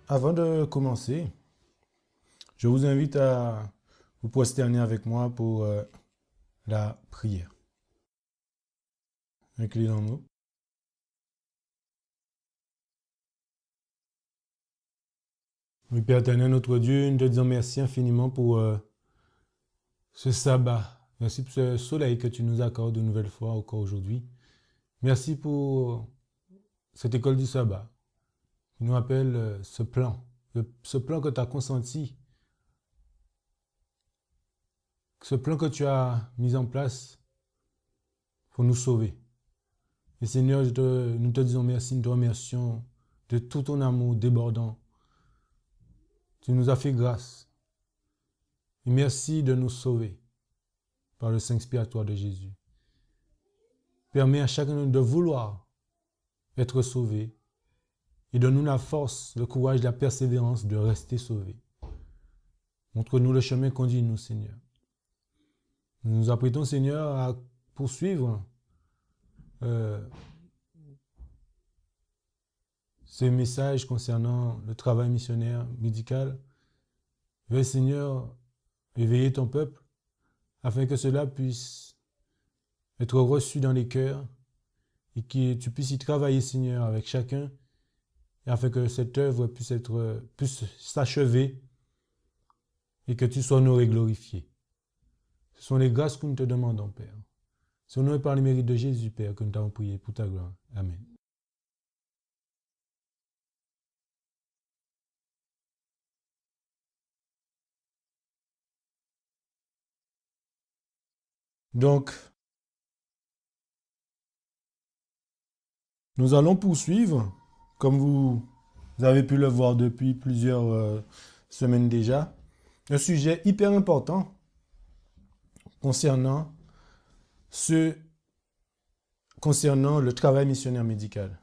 avant de commencer, je vous invite à vous prosterner avec moi pour la prière. Inclinons-nous. Oui, Père éternel, notre Dieu, nous te disons merci infiniment pour ce sabbat. Merci pour ce soleil que tu nous accordes une nouvelle fois encore aujourd'hui. Merci pour cette école du sabbat qui nous rappelle ce plan que tu as consenti, ce plan que tu as mis en place pour nous sauver. Et Seigneur, nous te disons merci, nous te remercions de tout ton amour débordant. Tu nous as fait grâce. Et merci de nous sauver par le sang expiatoire de Jésus. Permets à chacun de nous de vouloir être sauvé et donne-nous la force, le courage, la persévérance de rester sauvé. Montre-nous le chemin, conduis-nous, Seigneur. Nous nous apprêtons, Seigneur, à poursuivre ce message concernant le travail missionnaire médical. Veuille, Seigneur, éveiller ton peuple afin que cela puisse être reçu dans les cœurs et que tu puisses y travailler, Seigneur, avec chacun et afin que cette œuvre puisse s'achever et que tu sois honoré et glorifié. Ce sont les grâces que nous te demandons, Père. C'est au nom et par les mérites de Jésus, Père, que nous t'avons prié pour ta gloire. Amen. Donc, nous allons poursuivre, comme vous avez pu le voir depuis plusieurs semaines déjà, un sujet hyper important concernant le travail missionnaire médical.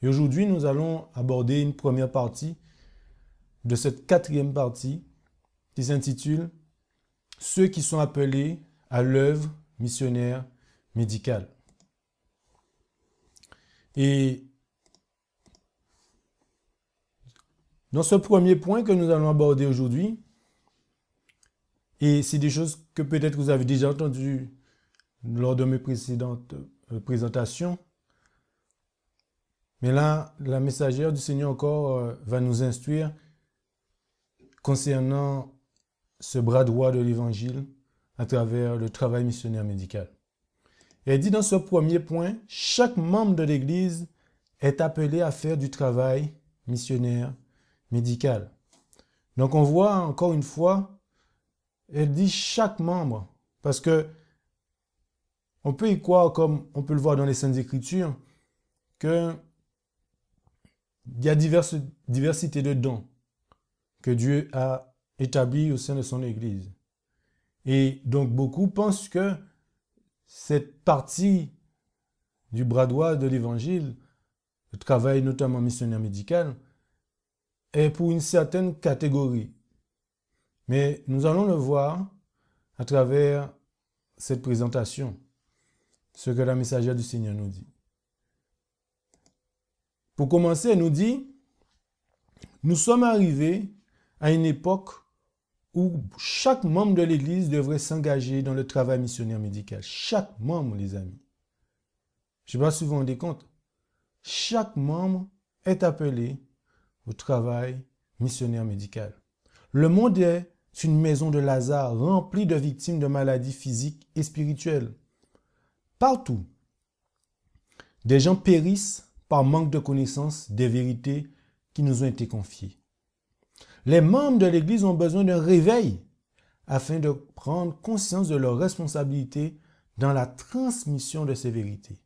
Et aujourd'hui, nous allons aborder une première partie de cette quatrième partie qui s'intitule « Ceux qui sont appelés à l'œuvre missionnaire médicale ». Et dans ce premier point que nous allons aborder aujourd'hui, et c'est des choses que peut-être vous avez déjà entendues lors de mes précédentes présentations, mais là, la messagère du Seigneur encore va nous instruire concernant ce bras droit de l'Évangile à travers le travail missionnaire médical. Et elle dit dans ce premier point, chaque membre de l'Église est appelé à faire du travail missionnaire médical. Donc on voit encore une fois, elle dit chaque membre, parce que on peut y croire, comme on peut le voir dans les Saintes Écritures, qu'il y a diversité de dons que Dieu a établis au sein de son Église. Et donc beaucoup pensent que cette partie du bras droit de l'Évangile, le travail notamment missionnaire médical, est pour une certaine catégorie. Mais nous allons le voir à travers cette présentation, ce que la messagère du Seigneur nous dit. Pour commencer, elle nous dit, nous sommes arrivés à une époque où chaque membre de l'Église devrait s'engager dans le travail missionnaire médical. Chaque membre, les amis. Je ne sais pas si vous vous rendez compte. Chaque membre est appelé au travail missionnaire médical. Le monde est une maison de Lazare remplie de victimes de maladies physiques et spirituelles. Partout, des gens périssent par manque de connaissance des vérités qui nous ont été confiées. Les membres de l'Église ont besoin d'un réveil afin de prendre conscience de leurs responsabilités dans la transmission de ces vérités.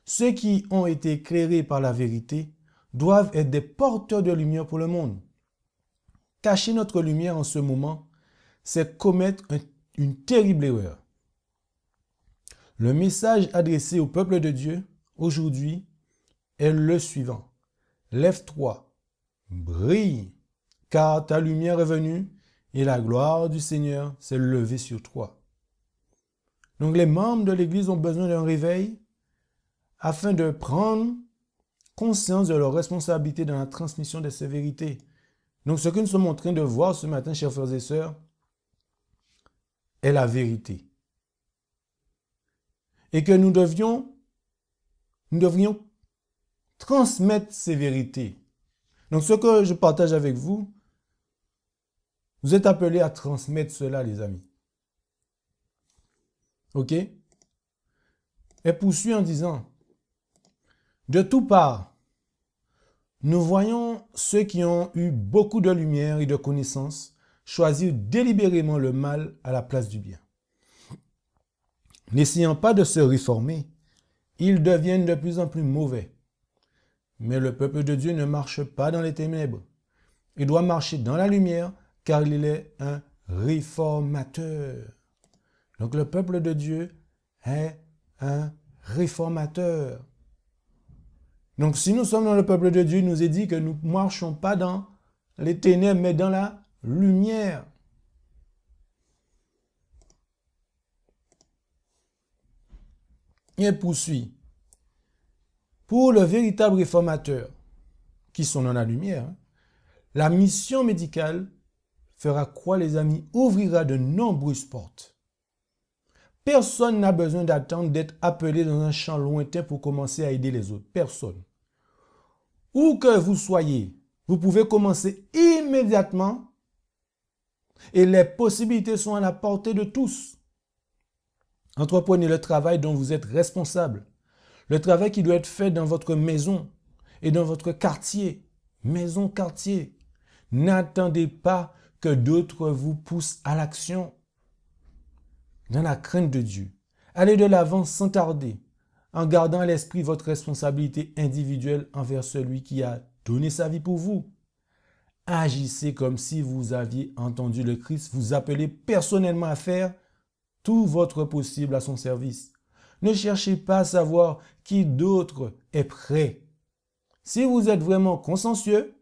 Ceux qui ont été éclairés par la vérité doivent être des porteurs de lumière pour le monde. Cacher notre lumière en ce moment, c'est commettre une terrible erreur. Le message adressé au peuple de Dieu aujourd'hui est le suivant. Lève-toi, brille, car ta lumière est venue et la gloire du Seigneur s'est levée sur toi. Donc les membres de l'Église ont besoin d'un réveil afin de prendre conscience de leur responsabilité dans la transmission de ces vérités. Donc, ce que nous sommes en train de voir ce matin, chers frères et sœurs, est la vérité. Et que nous devrions transmettre ces vérités. Donc, ce que je partage avec vous, vous êtes appelés à transmettre cela, les amis. OK? Et poursuit en disant, de tout part, nous voyons ceux qui ont eu beaucoup de lumière et de connaissances choisir délibérément le mal à la place du bien. N'essayant pas de se réformer, ils deviennent de plus en plus mauvais. Mais le peuple de Dieu ne marche pas dans les ténèbres. Il doit marcher dans la lumière car il est un réformateur. Donc le peuple de Dieu est un réformateur. Donc si nous sommes dans le peuple de Dieu, il nous est dit que nous ne marchons pas dans les ténèbres, mais dans la lumière. Il poursuit. Pour le véritable réformateur, qui sont dans la lumière, la mission médicale fera quoi, les amis? Ouvrira de nombreuses portes. Personne n'a besoin d'attendre d'être appelé dans un champ lointain pour commencer à aider les autres. Personne. Où que vous soyez, vous pouvez commencer immédiatement et les possibilités sont à la portée de tous. Entreprenez le travail dont vous êtes responsable. Le travail qui doit être fait dans votre maison et dans votre quartier. Maison, quartier. N'attendez pas que d'autres vous poussent à l'action. Dans la crainte de Dieu. Allez de l'avant sans tarder, en gardant à l'esprit votre responsabilité individuelle envers celui qui a donné sa vie pour vous. Agissez comme si vous aviez entendu le Christ vous appeler personnellement à faire tout votre possible à son service. Ne cherchez pas à savoir qui d'autre est prêt. Si vous êtes vraiment consciencieux,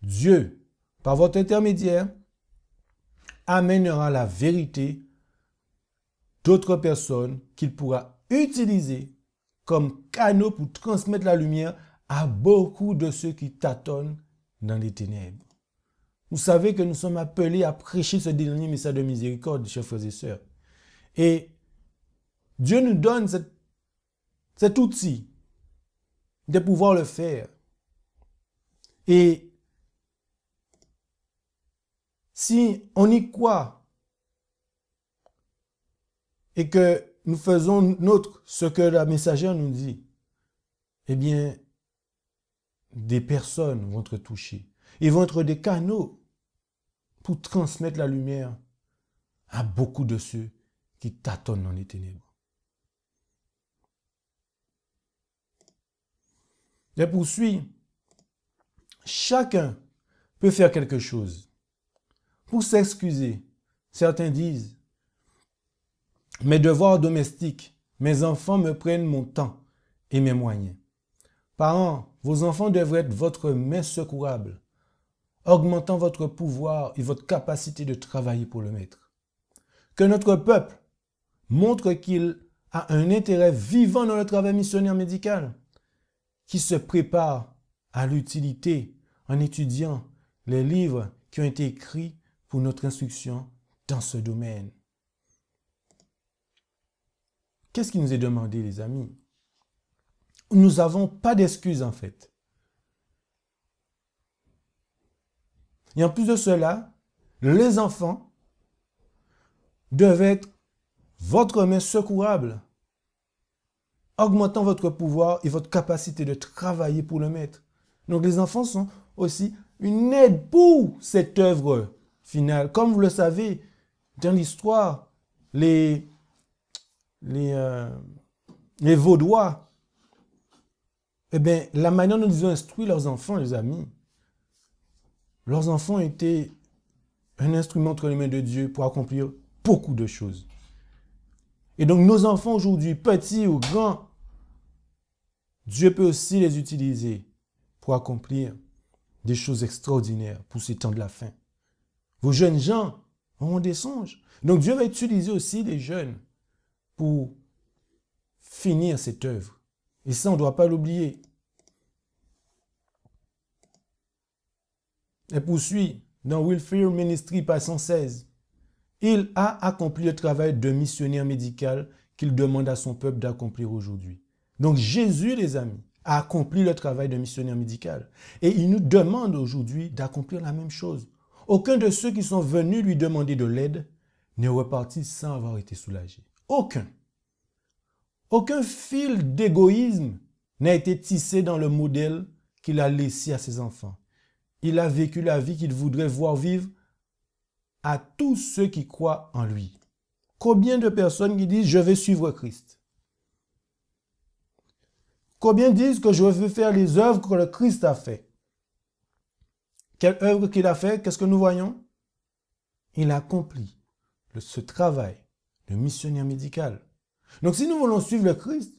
Dieu, par votre intermédiaire, amènera la vérité d'autres personnes qu'il pourra utiliser comme canaux pour transmettre la lumière à beaucoup de ceux qui tâtonnent dans les ténèbres. Vous savez que nous sommes appelés à prêcher ce dernier message de miséricorde, chers frères et sœurs. Et Dieu nous donne cet outil de pouvoir le faire. Et si on y croit, et que nous faisons nôtre ce que la messagère nous dit, eh bien, des personnes vont être touchées. Ils vont être des canaux pour transmettre la lumière à beaucoup de ceux qui tâtonnent dans les ténèbres. Elle poursuit. Chacun peut faire quelque chose. Pour s'excuser, certains disent, mes devoirs domestiques, mes enfants me prennent mon temps et mes moyens. Parents, vos enfants devraient être votre main secourable, augmentant votre pouvoir et votre capacité de travailler pour le maître. Que notre peuple montre qu'il a un intérêt vivant dans le travail missionnaire médical, qui se prépare à l'utilité en étudiant les livres qui ont été écrits pour notre instruction dans ce domaine. Qu'est-ce qui nous est demandé, les amis? Nous n'avons pas d'excuses, en fait. Et en plus de cela, les enfants devaient être votre main secourable, augmentant votre pouvoir et votre capacité de travailler pour le maître. Donc les enfants sont aussi une aide pour cette œuvre finale. Comme vous le savez, dans l'histoire, les Vaudois, eh bien, la manière dont ils ont instruit leurs enfants, les amis, leurs enfants étaient un instrument entre les mains de Dieu pour accomplir beaucoup de choses. Et donc, nos enfants aujourd'hui, petits ou grands, Dieu peut aussi les utiliser pour accomplir des choses extraordinaires pour ces temps de la fin. Vos jeunes gens auront des songes. Donc, Dieu va utiliser aussi les jeunes pour finir cette œuvre. Et ça, on ne doit pas l'oublier. Elle poursuit dans Wilfire Ministry, page 116. Il a accompli le travail de missionnaire médical qu'il demande à son peuple d'accomplir aujourd'hui. Donc Jésus, les amis, a accompli le travail de missionnaire médical. Et il nous demande aujourd'hui d'accomplir la même chose. Aucun de ceux qui sont venus lui demander de l'aide n'est reparti sans avoir été soulagé. Aucun. Aucun fil d'égoïsme n'a été tissé dans le modèle qu'il a laissé à ses enfants. Il a vécu la vie qu'il voudrait voir vivre à tous ceux qui croient en lui. Combien de personnes qui disent « je vais suivre Christ » ? Combien disent que je veux faire les œuvres que le Christ a fait? Quelle œuvre qu'il a fait? Qu'est-ce que nous voyons? Il a accompli ce travail de missionnaire médical. Donc si nous voulons suivre le Christ,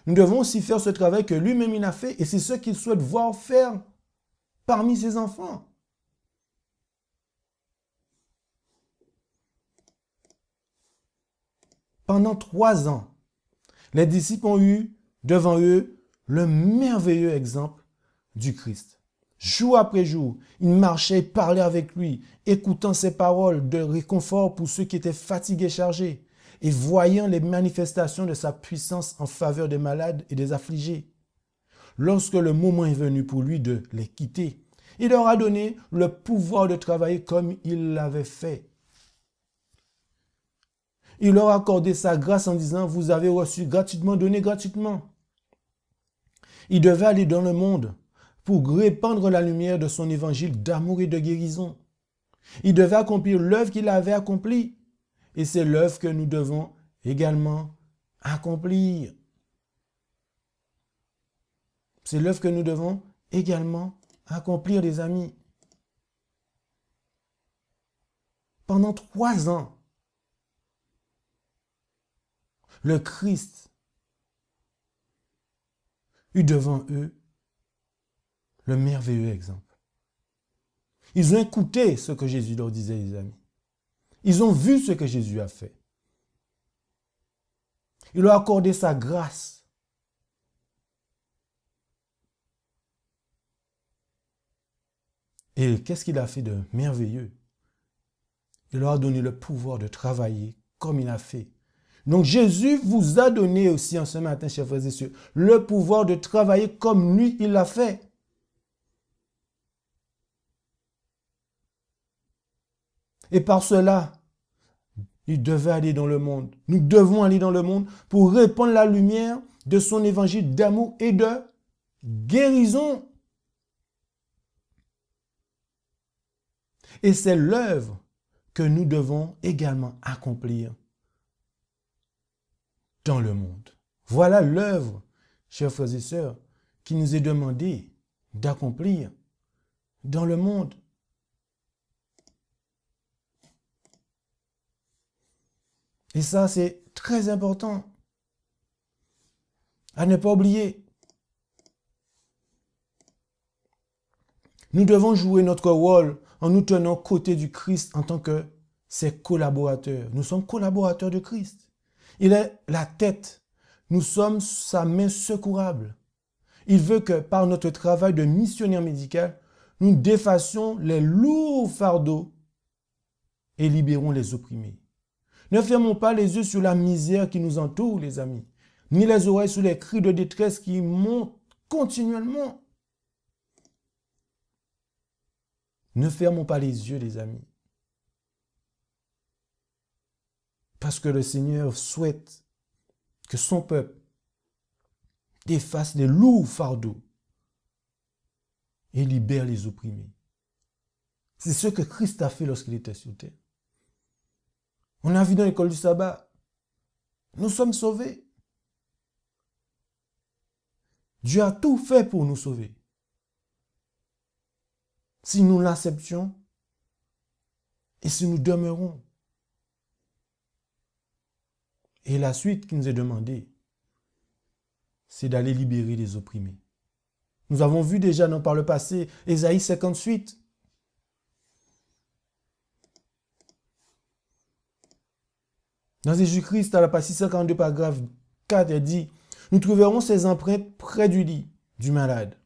nous devons aussi faire ce travail que lui-même il a fait et c'est ce qu'il souhaite voir faire parmi ses enfants. Pendant 3 ans, les disciples ont eu devant eux le merveilleux exemple du Christ. Jour après jour, ils marchaient et parlaient avec lui, écoutant ses paroles de réconfort pour ceux qui étaient fatigués et chargés, et voyant les manifestations de sa puissance en faveur des malades et des affligés. Lorsque le moment est venu pour lui de les quitter, il leur a donné le pouvoir de travailler comme il l'avait fait. Il leur a accordé sa grâce en disant « Vous avez reçu gratuitement, donné gratuitement ». Il devait aller dans le monde pour répandre la lumière de son évangile d'amour et de guérison. Il devait accomplir l'œuvre qu'il avait accomplie. Et c'est l'œuvre que nous devons également accomplir. C'est l'œuvre que nous devons également accomplir, les amis. Pendant 3 ans, le Christ eut devant eux le merveilleux exemple. Ils ont écouté ce que Jésus leur disait, les amis. Ils ont vu ce que Jésus a fait. Il leur a accordé sa grâce. Et qu'est-ce qu'il a fait de merveilleux? Il leur a donné le pouvoir de travailler comme il a fait. Donc Jésus vous a donné aussi en ce matin, chers frères et sœurs, le pouvoir de travailler comme lui, il l'a fait. Et par cela, il devait aller dans le monde. Nous devons aller dans le monde pour répandre la lumière de son évangile d'amour et de guérison. Et c'est l'œuvre que nous devons également accomplir dans le monde. Voilà l'œuvre, chers frères et sœurs, qui nous est demandée d'accomplir dans le monde. Et ça, c'est très important à ne pas oublier. Nous devons jouer notre rôle en nous tenant aux côtés du Christ en tant que ses collaborateurs. Nous sommes collaborateurs de Christ. Il est la tête. Nous sommes sa main secourable. Il veut que par notre travail de missionnaire médical, nous défassions les lourds fardeaux et libérons les opprimés. Ne fermons pas les yeux sur la misère qui nous entoure, les amis, ni les oreilles sur les cris de détresse qui montent continuellement. Ne fermons pas les yeux, les amis. Parce que le Seigneur souhaite que son peuple défasse les lourds fardeaux et libère les opprimés. C'est ce que Christ a fait lorsqu'il était sur terre. On a vu dans l'école du sabbat, nous sommes sauvés. Dieu a tout fait pour nous sauver. Si nous l'acceptions et si nous demeurons. Et la suite qui nous est demandée, c'est d'aller libérer les opprimés. Nous avons vu déjà par le passé, Ésaïe 58. Dans Jésus-Christ, à la page 642, paragraphe 4, il dit « Nous trouverons ses empreintes près du lit du malade,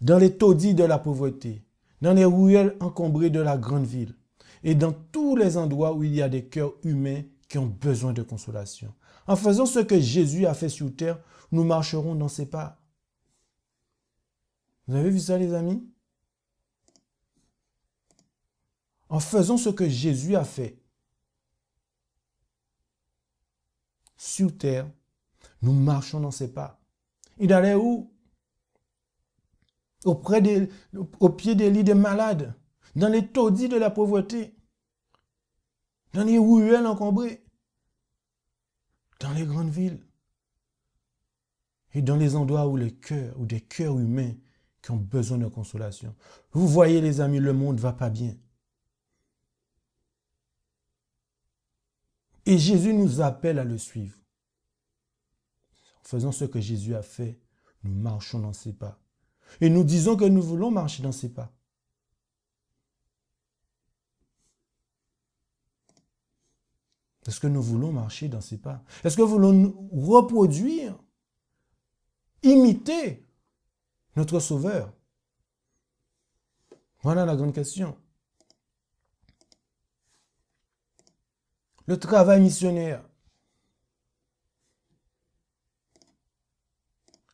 dans les taudis de la pauvreté, dans les ruelles encombrées de la grande ville et dans tous les endroits où il y a des cœurs humains qui ont besoin de consolation. En faisant ce que Jésus a fait sur terre, nous marcherons dans ses pas. Vous avez vu ça, les amis? En faisant ce que Jésus a fait sur terre, nous marchons dans ses pas. Il allait où? Au pied des lits des malades, dans les taudis de la pauvreté, dans les ruelles encombrées, dans les grandes villes et dans les endroits où des cœurs humains qui ont besoin de consolation. Vous voyez, les amis, le monde ne va pas bien. Et Jésus nous appelle à le suivre. En faisant ce que Jésus a fait, nous marchons dans ses pas. Et nous disons que nous voulons marcher dans ses pas. Est-ce que nous voulons marcher dans ses pas? Est-ce que nous voulons reproduire, imiter notre Sauveur? Voilà la grande question. Le travail missionnaire.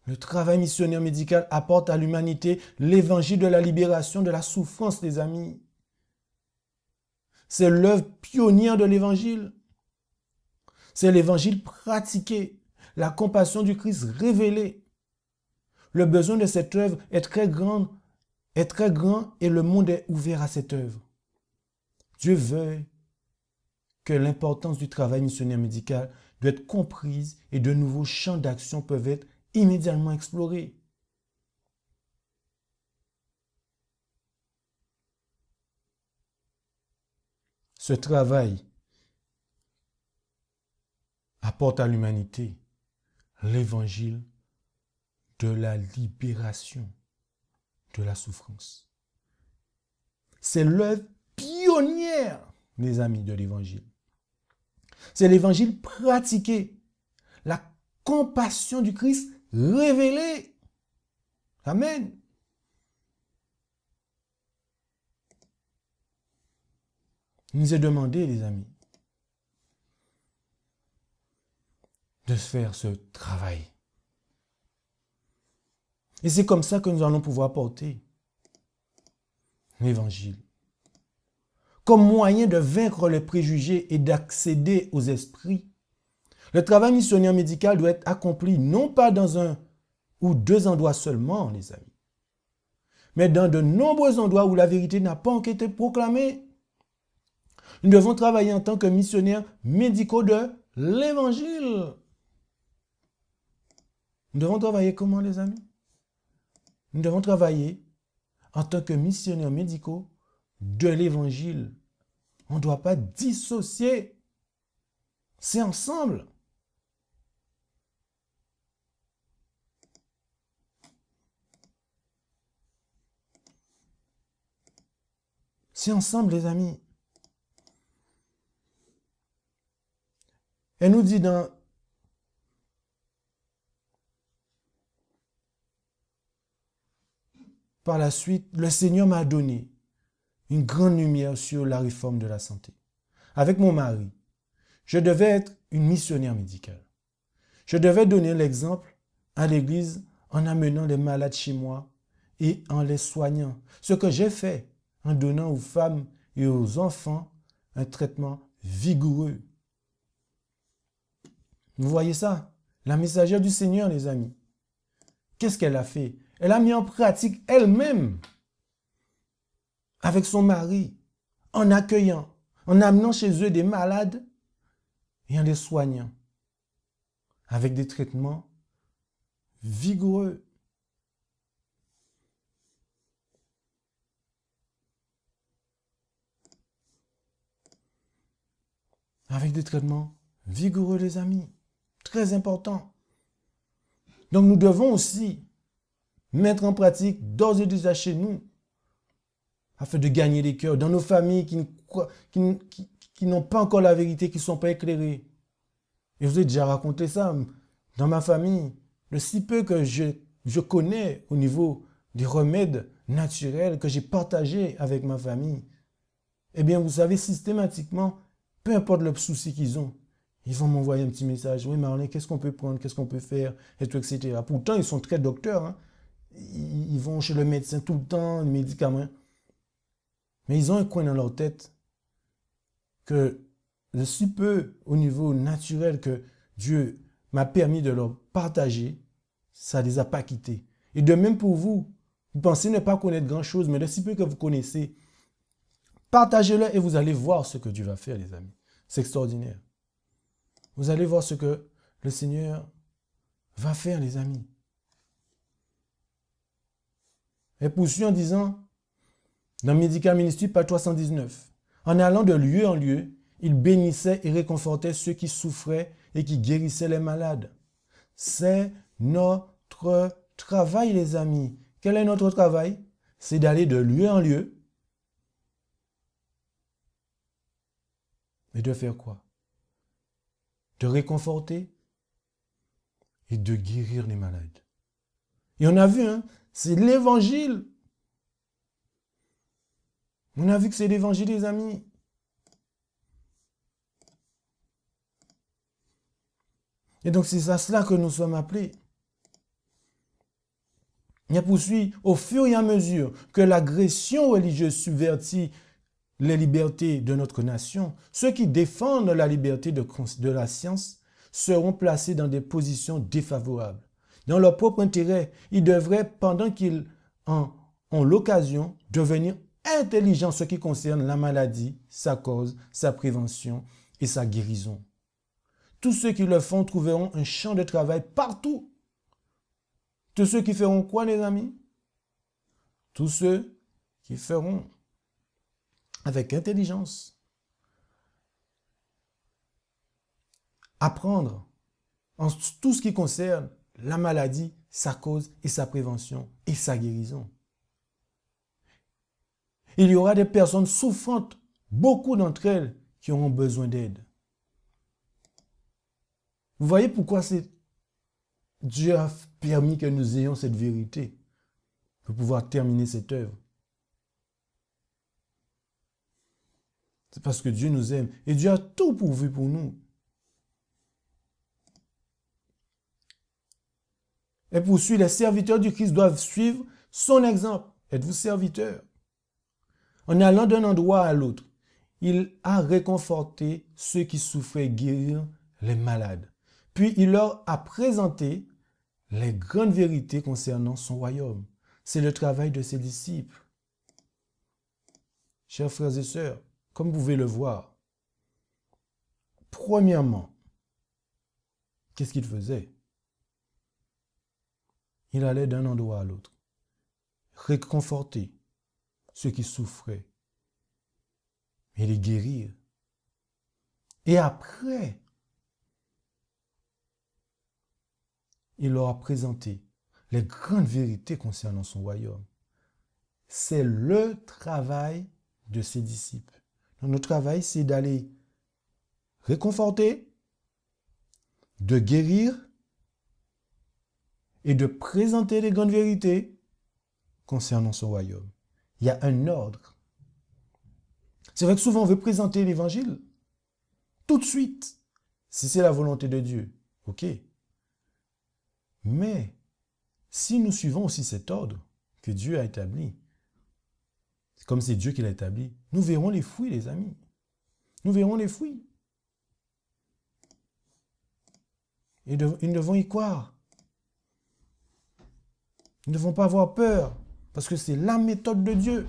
Le travail missionnaire médical apporte à l'humanité l'évangile de la libération de la souffrance, les amis. C'est l'œuvre pionnière de l'évangile. C'est l'évangile pratiqué, la compassion du Christ révélée. Le besoin de cette œuvre est très grand et le monde est ouvert à cette œuvre. Dieu veut que l'importance du travail missionnaire médical doit être comprise et de nouveaux champs d'action peuvent être immédiatement explorés. Ce travail apporte à l'humanité l'évangile de la libération de la souffrance. C'est l'œuvre pionnière, les amis, de l'évangile. C'est l'évangile pratiqué, la compassion du Christ révélée. Amen. Il nous est demandé, les amis, de faire ce travail. Et c'est comme ça que nous allons pouvoir porter l'évangile comme moyen de vaincre les préjugés et d'accéder aux esprits. Le travail missionnaire médical doit être accompli non pas dans un ou deux endroits seulement, les amis, mais dans de nombreux endroits où la vérité n'a pas encore été proclamée. Nous devons travailler en tant que missionnaires médicaux de l'évangile. Nous devons travailler comment, les amis? Nous devons travailler en tant que missionnaires médicaux de l'évangile. On ne doit pas dissocier. C'est ensemble. C'est ensemble, les amis. Elle nous dit par la suite, le Seigneur m'a donné une grande lumière sur la réforme de la santé. Avec mon mari, je devais être une missionnaire médicale. Je devais donner l'exemple à l'église en amenant les malades chez moi et en les soignant. Ce que j'ai fait en donnant aux femmes et aux enfants un traitement vigoureux. Vous voyez ça? La messagère du Seigneur, les amis. Qu'est-ce qu'elle a fait? Elle a mis en pratique elle-même avec son mari, en accueillant, en amenant chez eux des malades et en les soignant avec des traitements vigoureux. Avec des traitements vigoureux, les amis. Très important. Donc nous devons aussi mettre en pratique d'ores et déjà chez nous afin de gagner des cœurs dans nos familles qui n'ont pas encore la vérité, qui ne sont pas éclairées. Et je vous ai déjà raconté ça dans ma famille. Le si peu que je connais au niveau des remèdes naturels que j'ai partagés avec ma famille, eh bien, vous savez, systématiquement, peu importe le souci qu'ils ont, ils vont m'envoyer un petit message. Oui, Marlin, qu'est-ce qu'on peut prendre, qu'est-ce qu'on peut faire, et tout, etc. Pourtant, ils sont très docteurs. Hein. Ils vont chez le médecin tout le temps, les médicaments. Mais ils ont un coin dans leur tête que de si peu au niveau naturel que Dieu m'a permis de leur partager, ça ne les a pas quittés. Et de même pour vous, vous pensez ne pas connaître grand-chose, mais de si peu que vous connaissez, partagez-le et vous allez voir ce que Dieu va faire, les amis. C'est extraordinaire. Vous allez voir ce que le Seigneur va faire, les amis. Et poursuit en disant, dans Medical Ministry, page 319, en allant de lieu en lieu, il bénissait et réconfortait ceux qui souffraient et qui guérissaient les malades. C'est notre travail, les amis. Quel est notre travail? C'est d'aller de lieu en lieu et de faire quoi? De réconforter et de guérir les malades. Et on a vu, hein, c'est l'évangile. On a vu que c'est l'évangile, les amis. Et donc, c'est à cela que nous sommes appelés. Il poursuit, au fur et à mesure que l'agression religieuse subvertit les libertés de notre nation, ceux qui défendent la liberté de la science seront placés dans des positions défavorables. Dans leur propre intérêt, ils devraient, pendant qu'ils en ont l'occasion, devenir intelligents en ce qui concerne la maladie, sa cause, sa prévention et sa guérison. Tous ceux qui le font trouveront un champ de travail partout. Tous ceux qui feront quoi, les amis? Tous ceux qui feront avec intelligence. Apprendre en tout ce qui concerne la maladie, sa cause et sa prévention et sa guérison. Il y aura des personnes souffrantes, beaucoup d'entre elles qui auront besoin d'aide. Vous voyez pourquoi Dieu a permis que nous ayons cette vérité pour pouvoir terminer cette œuvre. C'est parce que Dieu nous aime et Dieu a tout pourvu pour nous. Et poursuit, les serviteurs du Christ doivent suivre son exemple. Êtes-vous serviteur? En allant d'un endroit à l'autre, il a réconforté ceux qui souffraient et guérir les malades. Puis il leur a présenté les grandes vérités concernant son royaume. C'est le travail de ses disciples. Chers frères et sœurs, comme vous pouvez le voir, premièrement, qu'est-ce qu'il faisait? Il allait d'un endroit à l'autre, réconforter ceux qui souffraient et les guérir. Et après, il leur a présenté les grandes vérités concernant son royaume. C'est le travail de ses disciples. Donc, notre travail, c'est d'aller réconforter, de guérir et de présenter les grandes vérités concernant son royaume. Il y a un ordre. C'est vrai que souvent on veut présenter l'évangile tout de suite, si c'est la volonté de Dieu. Ok. Mais si nous suivons aussi cet ordre que Dieu a établi, comme c'est Dieu qui l'a établi, nous verrons les fruits, les amis. Nous verrons les fruits. Et nous devons y croire. Nous ne devons pas avoir peur, parce que c'est la méthode de Dieu.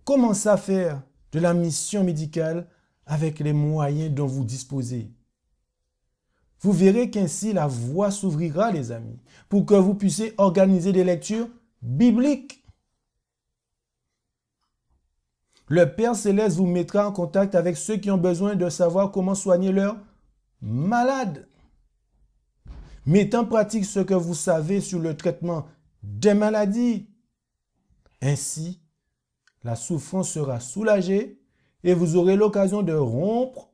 Commencez à faire de la mission médicale avec les moyens dont vous disposez. Vous verrez qu'ainsi la voie s'ouvrira, les amis, pour que vous puissiez organiser des lectures bibliques. Le Père Céleste vous mettra en contact avec ceux qui ont besoin de savoir comment soigner leurs malades. Mettez en pratique ce que vous savez sur le traitement des maladies. Ainsi, la souffrance sera soulagée et vous aurez l'occasion de rompre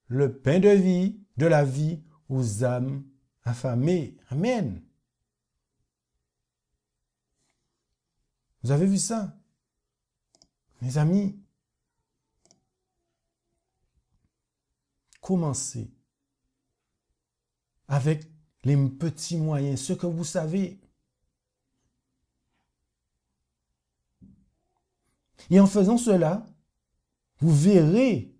le pain de vie, de la vie aux âmes affamées. Amen. Vous avez vu ça? Mes amis, commencez avec les petits moyens, ce que vous savez. Et en faisant cela, vous verrez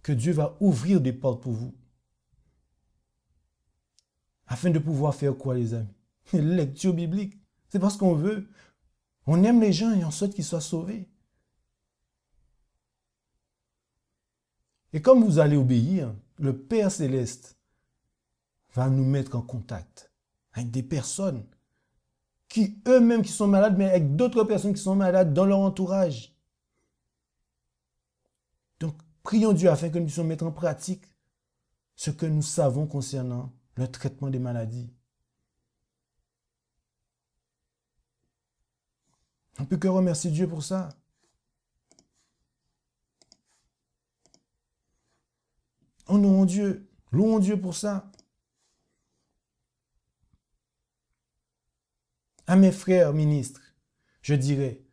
que Dieu va ouvrir des portes pour vous. Afin de pouvoir faire quoi, les amis? Lecture biblique. C'est parce qu'on veut. On aime les gens et on souhaite qu'ils soient sauvés. Et comme vous allez obéir, le Père Céleste va nous mettre en contact avec des personnes qui eux-mêmes qui sont malades, mais avec d'autres personnes qui sont malades dans leur entourage. Donc, prions Dieu afin que nous puissions mettre en pratique ce que nous savons concernant le traitement des maladies. On ne peut que remercier Dieu pour ça. Honorons Dieu, louons Dieu pour ça. À mes frères ministres, je dirais,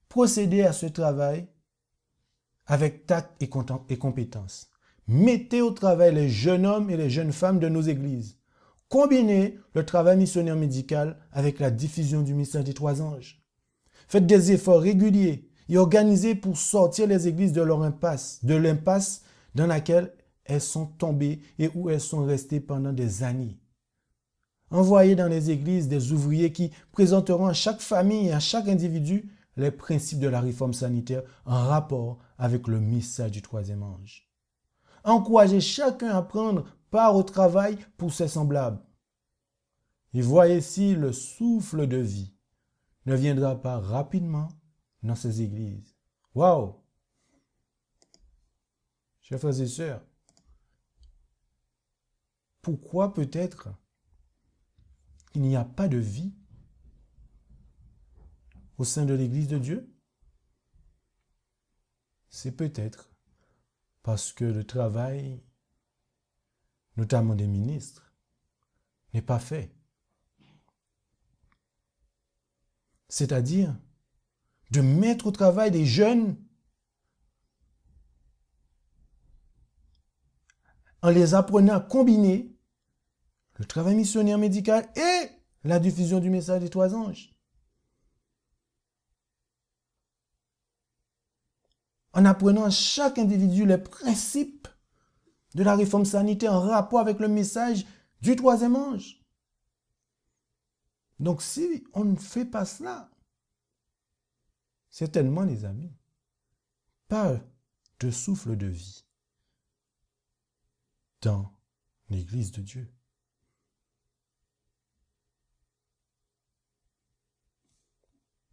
procédez à ce travail avec tact et compétence. Mettez au travail les jeunes hommes et les jeunes femmes de nos églises. Combinez le travail missionnaire médical avec la diffusion du mystère des 3 anges. Faites des efforts réguliers et organisés pour sortir les églises de l'impasse dans laquelle elles sont tombées et où elles sont restées pendant des années. Envoyez dans les églises des ouvriers qui présenteront à chaque famille et à chaque individu les principes de la réforme sanitaire en rapport avec le message du 3e ange. Encouragez chacun à prendre part au travail pour ses semblables. Et voyez si le souffle de vie ne viendra pas rapidement dans ces églises. Waouh! Chers frères et sœurs, pourquoi peut-être il n'y a pas de vie au sein de l'Église de Dieu? C'est peut-être parce que le travail, notamment des ministres, n'est pas fait. C'est-à-dire de mettre au travail des jeunes en les apprenant à combiner le travail missionnaire médical et la diffusion du message des 3 anges. En apprenant à chaque individu les principes de la réforme sanitaire en rapport avec le message du 3e ange. Donc si on ne fait pas cela, certainement les amis, pas de souffle de vie dans l'Église de Dieu.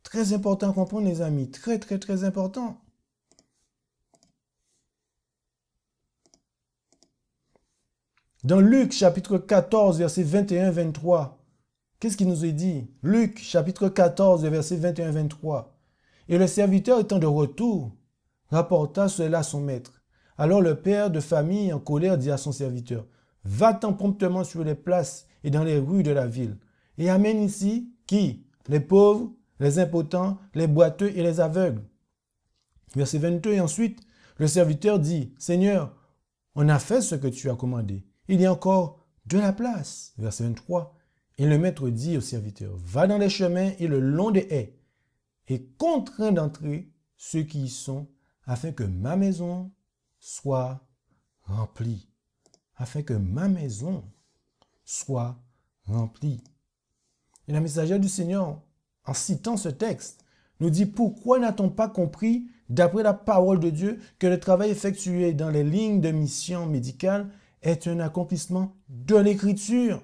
Très important à comprendre les amis, très très très important. Dans Luc chapitre 14 verset 21-23, qu'est-ce qu'il nous est dit? Luc chapitre 14 verset 21-23. Et le serviteur étant de retour, rapporta cela à son maître. Alors le père de famille en colère dit à son serviteur, va-t'en promptement sur les places et dans les rues de la ville, et amène ici qui? Les pauvres, les impotents, les boiteux et les aveugles. Verset 22, et ensuite, le serviteur dit, Seigneur, on a fait ce que tu as commandé. Il y a encore de la place. Verset 23, et le maître dit au serviteur, va dans les chemins et le long des haies, et contrains d'entrer ceux qui y sont, afin que ma maison soit remplie. Afin que ma maison soit remplie. Et la messagère du Seigneur, en citant ce texte, nous dit pourquoi n'a-t-on pas compris, d'après la parole de Dieu, que le travail effectué dans les lignes de mission médicale est un accomplissement de l'Écriture.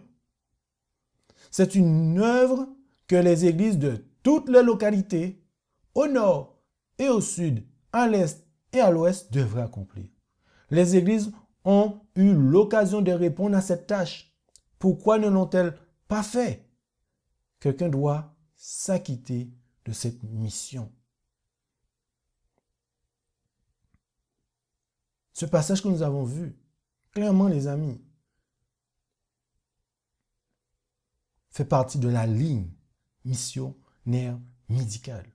C'est une œuvre que les églises de toutes les localités, au nord et au sud, à l'est et à l'ouest, devraient accomplir. Les églises ont eu l'occasion de répondre à cette tâche. Pourquoi ne l'ont-elles pas fait? Quelqu'un doit s'acquitter de cette mission. Ce passage que nous avons vu, clairement les amis, fait partie de la ligne missionnaire médical.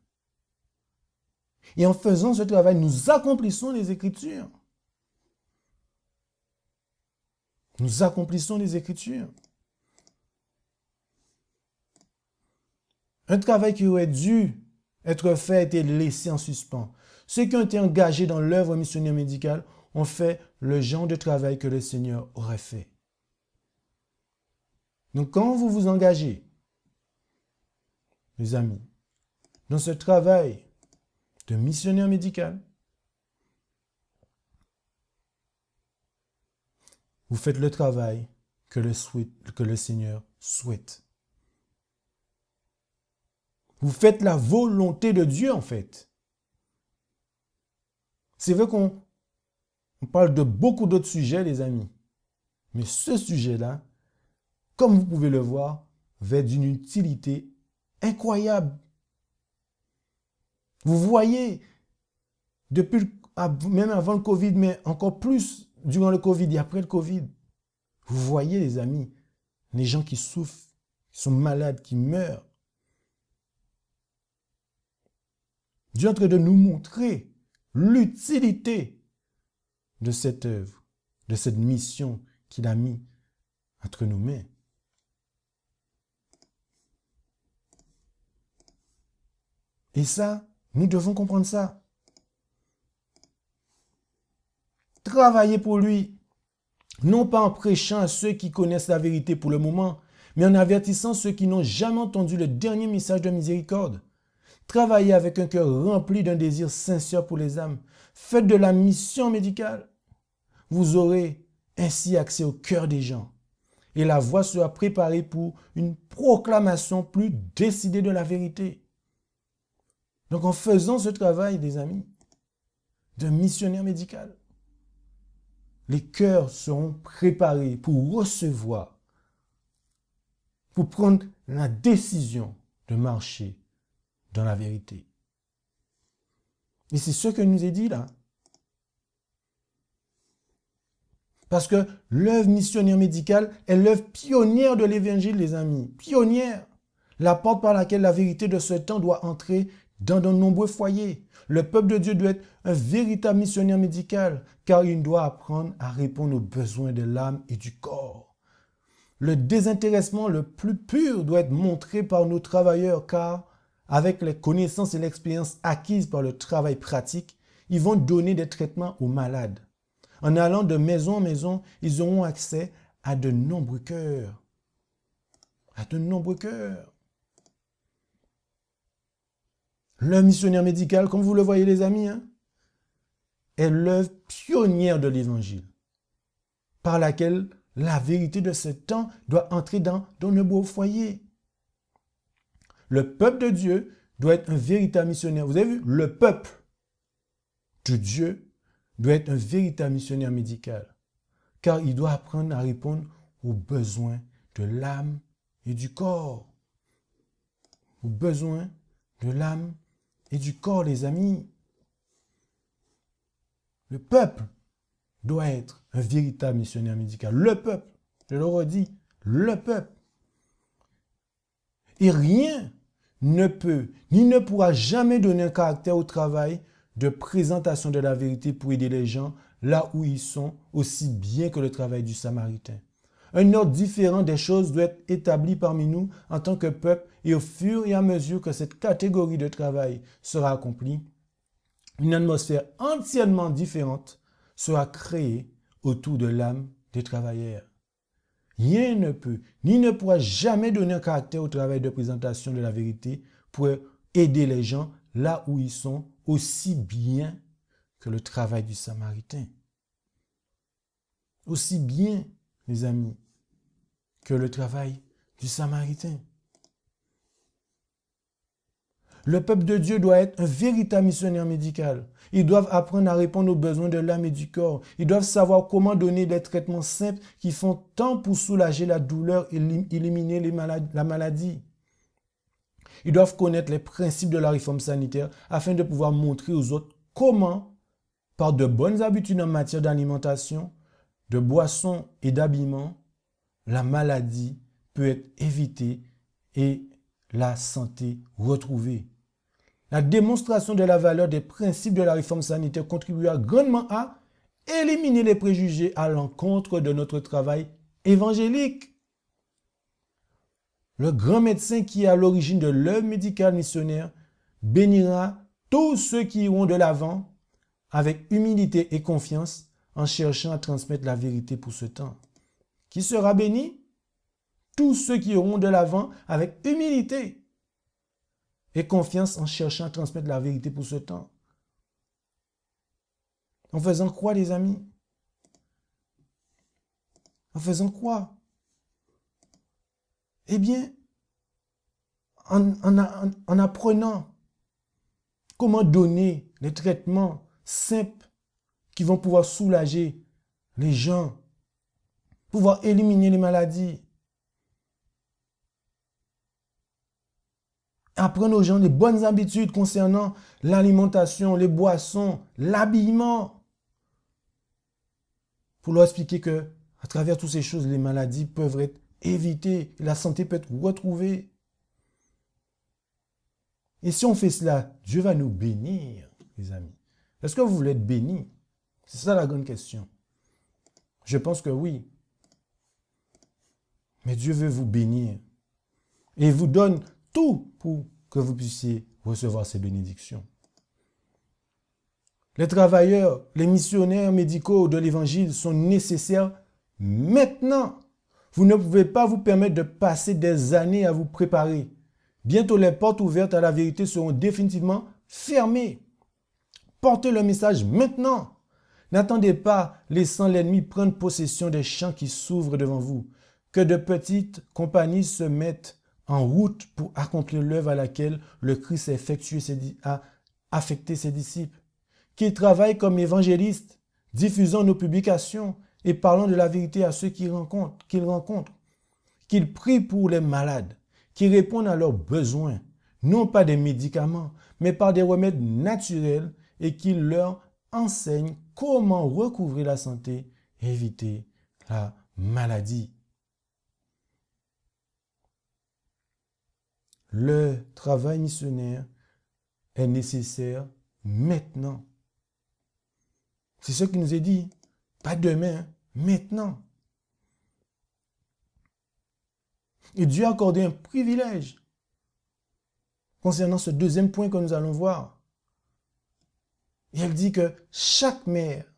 Et en faisant ce travail, nous accomplissons les Écritures. Nous accomplissons les Écritures. Un travail qui aurait dû être fait a été laissé en suspens. Ceux qui ont été engagés dans l'œuvre missionnaire médicale ont fait le genre de travail que le Seigneur aurait fait. Donc quand vous vous engagez, mes amis, dans ce travail de missionnaire médical, vous faites le travail que le Seigneur souhaite. Vous faites la volonté de Dieu, en fait. C'est vrai qu'on parle de beaucoup d'autres sujets, les amis. Mais ce sujet-là, comme vous pouvez le voir, va d'une utilité incroyable. Vous voyez, même avant le Covid, mais encore plus durant le Covid et après le Covid, vous voyez, les amis, les gens qui souffrent, qui sont malades, qui meurent. Dieu est en train de nous montrer l'utilité de cette œuvre, de cette mission qu'il a mis entre nos mains. Et ça, nous devons comprendre ça. Travailler pour lui, non pas en prêchant à ceux qui connaissent la vérité pour le moment, mais en avertissant ceux qui n'ont jamais entendu le dernier message de miséricorde. Travaillez avec un cœur rempli d'un désir sincère pour les âmes. Faites de la mission médicale. Vous aurez ainsi accès au cœur des gens. Et la voie sera préparée pour une proclamation plus décidée de la vérité. Donc en faisant ce travail, des amis, de missionnaire médical, les cœurs seront préparés pour recevoir, pour prendre la décision de marcher dans la vérité. Et c'est ce que nous est dit là. Parce que l'œuvre missionnaire médicale est l'œuvre pionnière de l'évangile, les amis. Pionnière. La porte par laquelle la vérité de ce temps doit entrer dans de nombreux foyers. Le peuple de Dieu doit être un véritable missionnaire médical, car il doit apprendre à répondre aux besoins de l'âme et du corps. Le désintéressement le plus pur doit être montré par nos travailleurs, car avec les connaissances et l'expérience acquises par le travail pratique, ils vont donner des traitements aux malades. En allant de maison en maison, ils auront accès à de nombreux cœurs. À de nombreux cœurs. Le missionnaire médical, comme vous le voyez les amis, est l'œuvre pionnière de l'évangile, par laquelle la vérité de ce temps doit entrer dans nos beaux foyers. Le peuple de Dieu doit être un véritable missionnaire. Vous avez vu, le peuple de Dieu doit être un véritable missionnaire médical, car il doit apprendre à répondre aux besoins de l'âme et du corps. Aux besoins de l'âme et du corps, les amis. Le peuple doit être un véritable missionnaire médical. Le peuple, je le redis, le peuple. Et rien ne peut, ni ne pourra jamais donner un caractère au travail de présentation de la vérité pour aider les gens là où ils sont, aussi bien que le travail du Samaritain. Un ordre différent des choses doit être établi parmi nous en tant que peuple, et au fur et à mesure que cette catégorie de travail sera accomplie, une atmosphère entièrement différente sera créée autour de l'âme des travailleurs. Rien ne peut, ni ne pourra jamais donner un caractère au travail de présentation de la vérité pour aider les gens là où ils sont, aussi bien que le travail du Samaritain. Aussi bien, mes amis, que le travail du Samaritain. Le peuple de Dieu doit être un véritable missionnaire médical. Ils doivent apprendre à répondre aux besoins de l'âme et du corps. Ils doivent savoir comment donner des traitements simples qui font tant pour soulager la douleur et éliminer la maladie. Ils doivent connaître les principes de la réforme sanitaire afin de pouvoir montrer aux autres comment, par de bonnes habitudes en matière d'alimentation, de boissons et d'habillement, la maladie peut être évitée et la santé retrouvée. La démonstration de la valeur des principes de la réforme sanitaire contribuera grandement à éliminer les préjugés à l'encontre de notre travail évangélique. Le grand médecin qui est à l'origine de l'œuvre médicale missionnaire bénira tous ceux qui iront de l'avant avec humilité et confiance en cherchant à transmettre la vérité pour ce temps. Qui sera béni? Tous ceux qui iront de l'avant avec humilité et confiance en cherchant à transmettre la vérité pour ce temps. En faisant quoi, les amis? En faisant quoi? Eh bien, en apprenant comment donner les traitements simples qui vont pouvoir soulager les gens, pouvoir éliminer les maladies. Apprendre aux gens les bonnes habitudes concernant l'alimentation, les boissons, l'habillement. Pour leur expliquer que à travers toutes ces choses, les maladies peuvent être évitées, la santé peut être retrouvée. Et si on fait cela, Dieu va nous bénir, les amis. Est-ce que vous voulez être bénis? C'est ça la grande question. Je pense que oui. Mais Dieu veut vous bénir. Et il vous donne tout pour que vous puissiez recevoir ces bénédictions. Les travailleurs, les missionnaires médicaux de l'Évangile sont nécessaires maintenant. Vous ne pouvez pas vous permettre de passer des années à vous préparer. Bientôt, les portes ouvertes à la vérité seront définitivement fermées. Portez le message maintenant. N'attendez pas, laissant l'ennemi prendre possession des champs qui s'ouvrent devant vous. Que de petites compagnies se mettent en route pour accomplir l'œuvre à laquelle le Christ a affecté ses disciples. Qu'ils travaillent comme évangélistes, diffusant nos publications et parlant de la vérité à ceux qu'ils rencontrent. Qu'ils prient pour les malades, qu'ils répondent à leurs besoins, non pas des médicaments, mais par des remèdes naturels et qu'ils leur enseignent comment recouvrer la santé et éviter la maladie. Le travail missionnaire est nécessaire maintenant. C'est ce qui nous est dit. Pas demain, maintenant. Et Dieu a accordé un privilège concernant ce deuxième point que nous allons voir. Et elle dit que chaque mère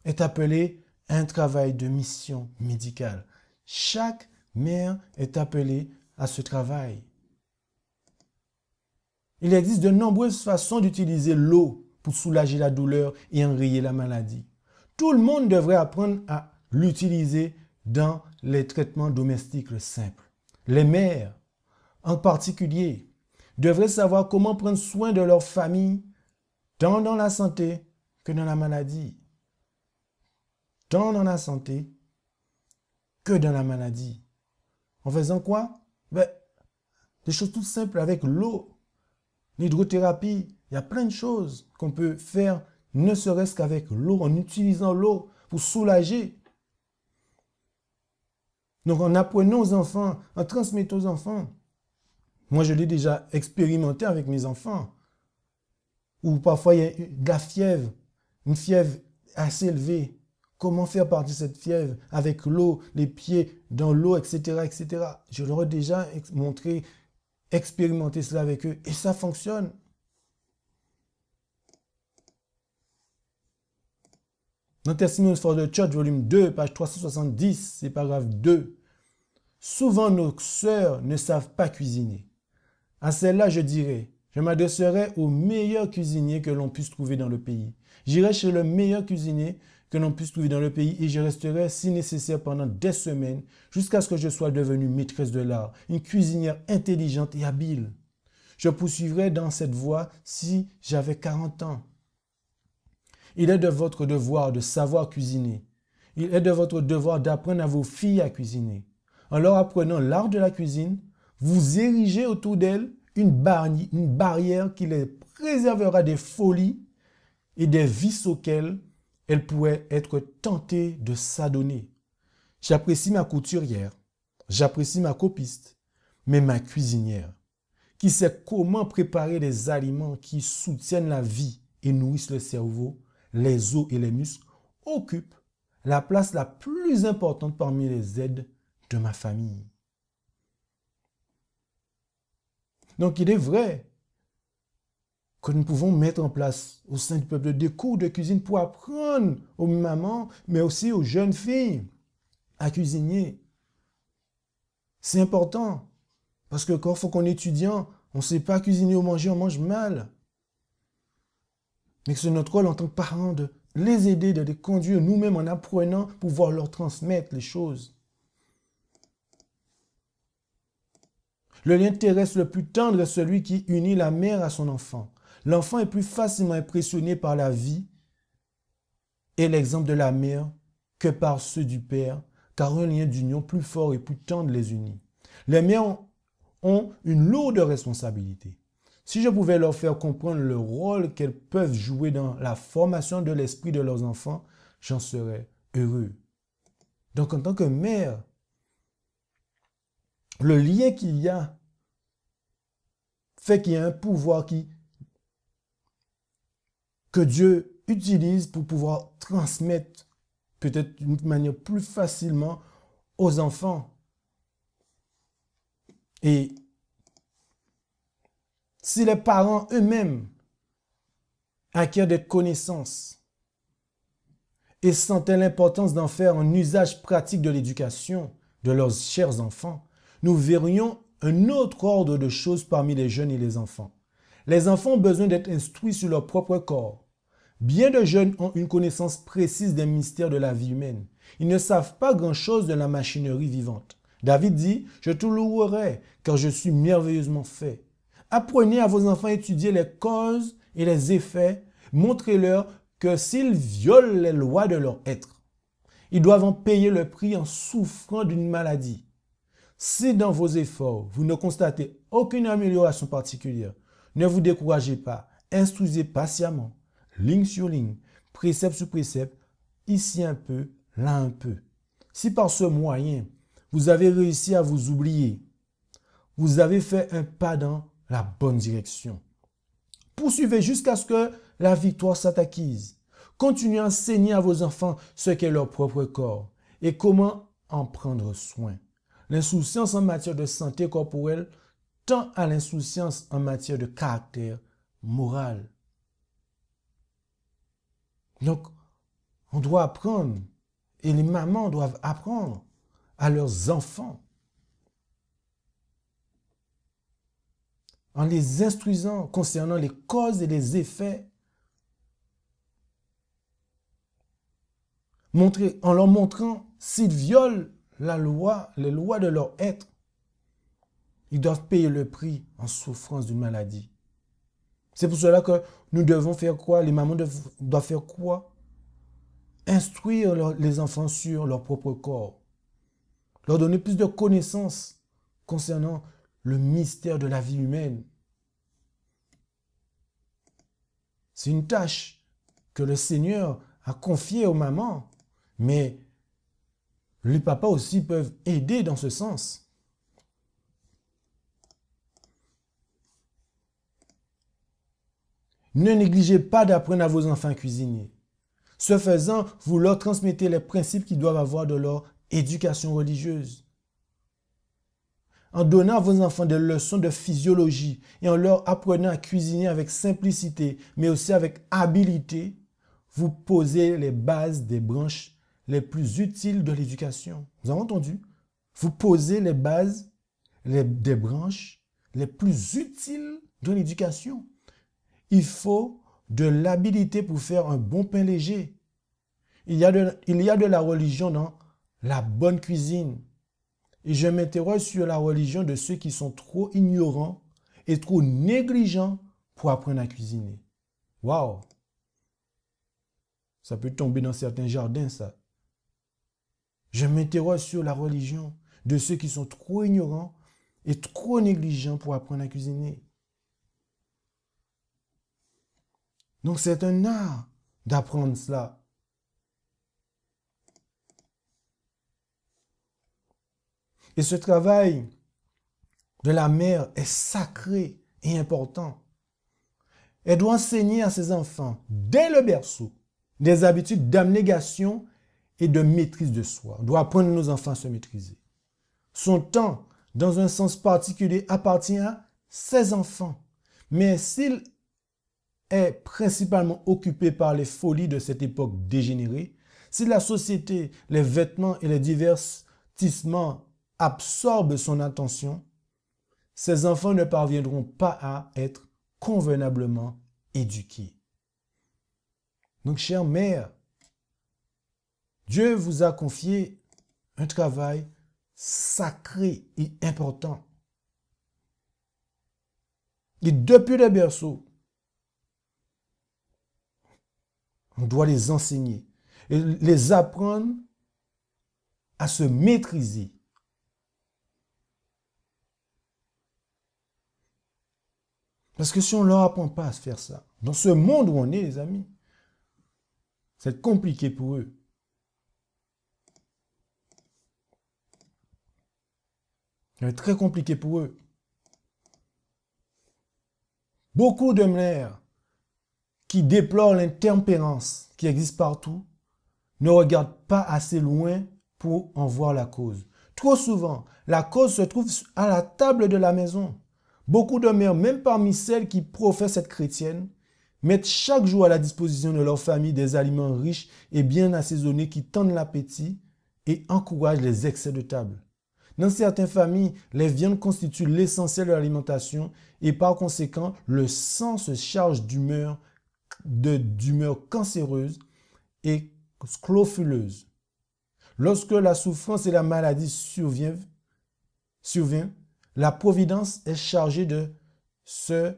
est appelée à un travail de mission médicale. Chaque mère est appelée à ce travail. Il existe de nombreuses façons d'utiliser l'eau pour soulager la douleur et enrayer la maladie. Tout le monde devrait apprendre à l'utiliser dans les traitements domestiques simples. Les mères, en particulier, devraient savoir comment prendre soin de leur famille, tant dans la santé que dans la maladie. Tant dans la santé que dans la maladie. En faisant quoi? Des choses toutes simples avec l'eau. L'hydrothérapie, il y a plein de choses qu'on peut faire, ne serait-ce qu'avec l'eau, en utilisant l'eau pour soulager. Donc en apprenant aux enfants, en transmettant aux enfants. Moi, je l'ai déjà expérimenté avec mes enfants. Ou parfois, il y a de la fièvre, une fièvre assez élevée. Comment faire partir cette fièvre avec l'eau, les pieds dans l'eau, etc., etc. Je leur ai déjà montré, expérimenter cela avec eux et ça fonctionne. Dans Testimonies for the Church, volume 2, page 370, c'est paragraphe 2. Souvent, nos sœurs ne savent pas cuisiner. À celle-là, je dirais, je m'adresserai au meilleur cuisinier que l'on puisse trouver dans le pays. J'irai chez le meilleur cuisinier que l'on puisse trouver dans le pays et je resterai, si nécessaire, pendant des semaines jusqu'à ce que je sois devenue maîtresse de l'art, une cuisinière intelligente et habile. Je poursuivrai dans cette voie si j'avais 40 ans. Il est de votre devoir de savoir cuisiner. Il est de votre devoir d'apprendre à vos filles à cuisiner. En leur apprenant l'art de la cuisine, vous érigez autour d'elles une barrière qui les préservera des folies et des vices auxquels elles pourraient être tentées de s'adonner. J'apprécie ma couturière, j'apprécie ma copiste, mais ma cuisinière, qui sait comment préparer des aliments qui soutiennent la vie et nourrissent le cerveau, les os et les muscles, occupe la place la plus importante parmi les aides de ma famille. Donc il est vrai que nous pouvons mettre en place au sein du peuple des cours de cuisine pour apprendre aux mamans, mais aussi aux jeunes filles à cuisiner. C'est important, parce que quand il faut qu'on est étudiant, on ne sait pas cuisiner ou manger, on mange mal. Mais c'est notre rôle en tant que parents de les aider, de les conduire nous-mêmes en apprenant, pour pouvoir leur transmettre les choses. Le lien terrestre le plus tendre est celui qui unit la mère à son enfant. L'enfant est plus facilement impressionné par la vie et l'exemple de la mère que par ceux du père, car un lien d'union plus fort et plus tendre les unit. Les mères ont une lourde responsabilité. Si je pouvais leur faire comprendre le rôle qu'elles peuvent jouer dans la formation de l'esprit de leurs enfants, j'en serais heureux. Donc en tant que mère, le lien qu'il y a fait qu'il y a un pouvoir que Dieu utilise pour pouvoir transmettre peut-être d'une manière plus facilement aux enfants. Et si les parents eux-mêmes acquièrent des connaissances et sentaient l'importance d'en faire un usage pratique de l'éducation de leurs chers enfants, nous verrions un autre ordre de choses parmi les jeunes et les enfants. Les enfants ont besoin d'être instruits sur leur propre corps. Bien de jeunes ont une connaissance précise des mystères de la vie humaine. Ils ne savent pas grand-chose de la machinerie vivante. David dit, « Je te louerai, car je suis merveilleusement fait. » Apprenez à vos enfants à étudier les causes et les effets. Montrez-leur que s'ils violent les lois de leur être, ils doivent en payer le prix en souffrant d'une maladie. Si dans vos efforts, vous ne constatez aucune amélioration particulière, ne vous découragez pas, instruisez patiemment, ligne sur ligne, précepte sur précepte, ici un peu, là un peu. Si par ce moyen, vous avez réussi à vous oublier, vous avez fait un pas dans la bonne direction. Poursuivez jusqu'à ce que la victoire soit acquise. Continuez à enseigner à vos enfants ce qu'est leur propre corps et comment en prendre soin. L'insouciance en matière de santé corporelle tend à l'insouciance en matière de caractère moral. Donc, on doit apprendre, et les mamans doivent apprendre à leurs enfants en les instruisant concernant les causes et les effets, en leur montrant s'ils violent la loi, les lois de leur être, ils doivent payer le prix en souffrance d'une maladie. C'est pour cela que nous devons faire quoi? Les mamans doivent faire quoi? Instruire les enfants sur leur propre corps. Leur donner plus de connaissances concernant le mystère de la vie humaine. C'est une tâche que le Seigneur a confiée aux mamans, mais les papas aussi peuvent aider dans ce sens. Ne négligez pas d'apprendre à vos enfants à cuisiner. Ce faisant, vous leur transmettez les principes qu'ils doivent avoir de leur éducation religieuse. En donnant à vos enfants des leçons de physiologie et en leur apprenant à cuisiner avec simplicité, mais aussi avec habileté, vous posez les bases des branches les plus utiles de l'éducation. Vous avez entendu? Vous posez les bases des branches les plus utiles de l'éducation. Il faut de l'habilité pour faire un bon pain léger. Il y a de la religion dans la bonne cuisine. Et je m'interroge sur la religion de ceux qui sont trop ignorants et trop négligents pour apprendre à cuisiner. Waouh! Ça peut tomber dans certains jardins, ça. Je m'interroge sur la religion de ceux qui sont trop ignorants et trop négligents pour apprendre à cuisiner. Donc c'est un art d'apprendre cela. Et ce travail de la mère est sacré et important. Elle doit enseigner à ses enfants, dès le berceau, des habitudes d'abnégation et de maîtrise de soi. On doit apprendre nos enfants à se maîtriser. Son temps, dans un sens particulier, appartient à ses enfants. Mais s'il est principalement occupé par les folies de cette époque dégénérée, si la société, les vêtements et les divertissements absorbent son attention, ses enfants ne parviendront pas à être convenablement éduqués. Donc, chère mère, Dieu vous a confié un travail sacré et important. Et depuis le berceau, on doit les enseigner et les apprendre à se maîtriser. Parce que si on ne leur apprend pas à se faire ça, dans ce monde où on est, les amis, c'est compliqué pour eux. C'est très compliqué pour eux. Beaucoup de mères qui déplorent l'intempérance qui existe partout ne regardent pas assez loin pour en voir la cause. Trop souvent, la cause se trouve à la table de la maison. Beaucoup de mères, même parmi celles qui professent être chrétiennes, mettent chaque jour à la disposition de leur famille des aliments riches et bien assaisonnés qui tendent l'appétit et encouragent les excès de table. Dans certaines familles, les viandes constituent l'essentiel de l'alimentation et par conséquent, le sang se charge d'humeur cancéreuse et scrofuleuse. Lorsque la souffrance et la maladie surviennent, la providence est chargée de ce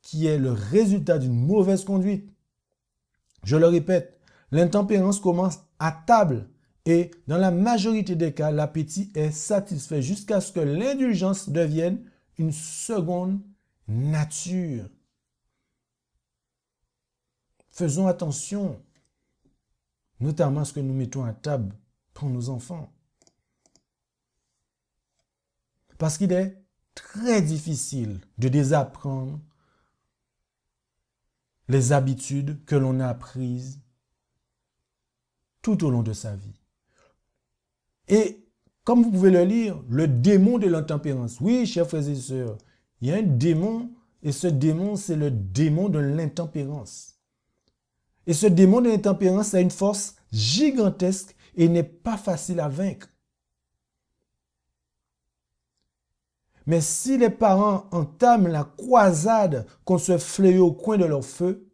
qui est le résultat d'une mauvaise conduite. Je le répète, l'intempérance commence à table et dans la majorité des cas, l'appétit est satisfait jusqu'à ce que l'indulgence devienne une seconde nature. Faisons attention, notamment à ce que nous mettons à table pour nos enfants. Parce qu'il est très difficile de désapprendre les habitudes que l'on a apprises tout au long de sa vie. Et comme vous pouvez le lire, le démon de l'intempérance. Oui, chers frères et sœurs, il y a un démon et ce démon, c'est le démon de l'intempérance. Et ce démon de l'intempérance a une force gigantesque et n'est pas facile à vaincre. Mais si les parents entament la croisade contre ce fléau au coin de leur feu,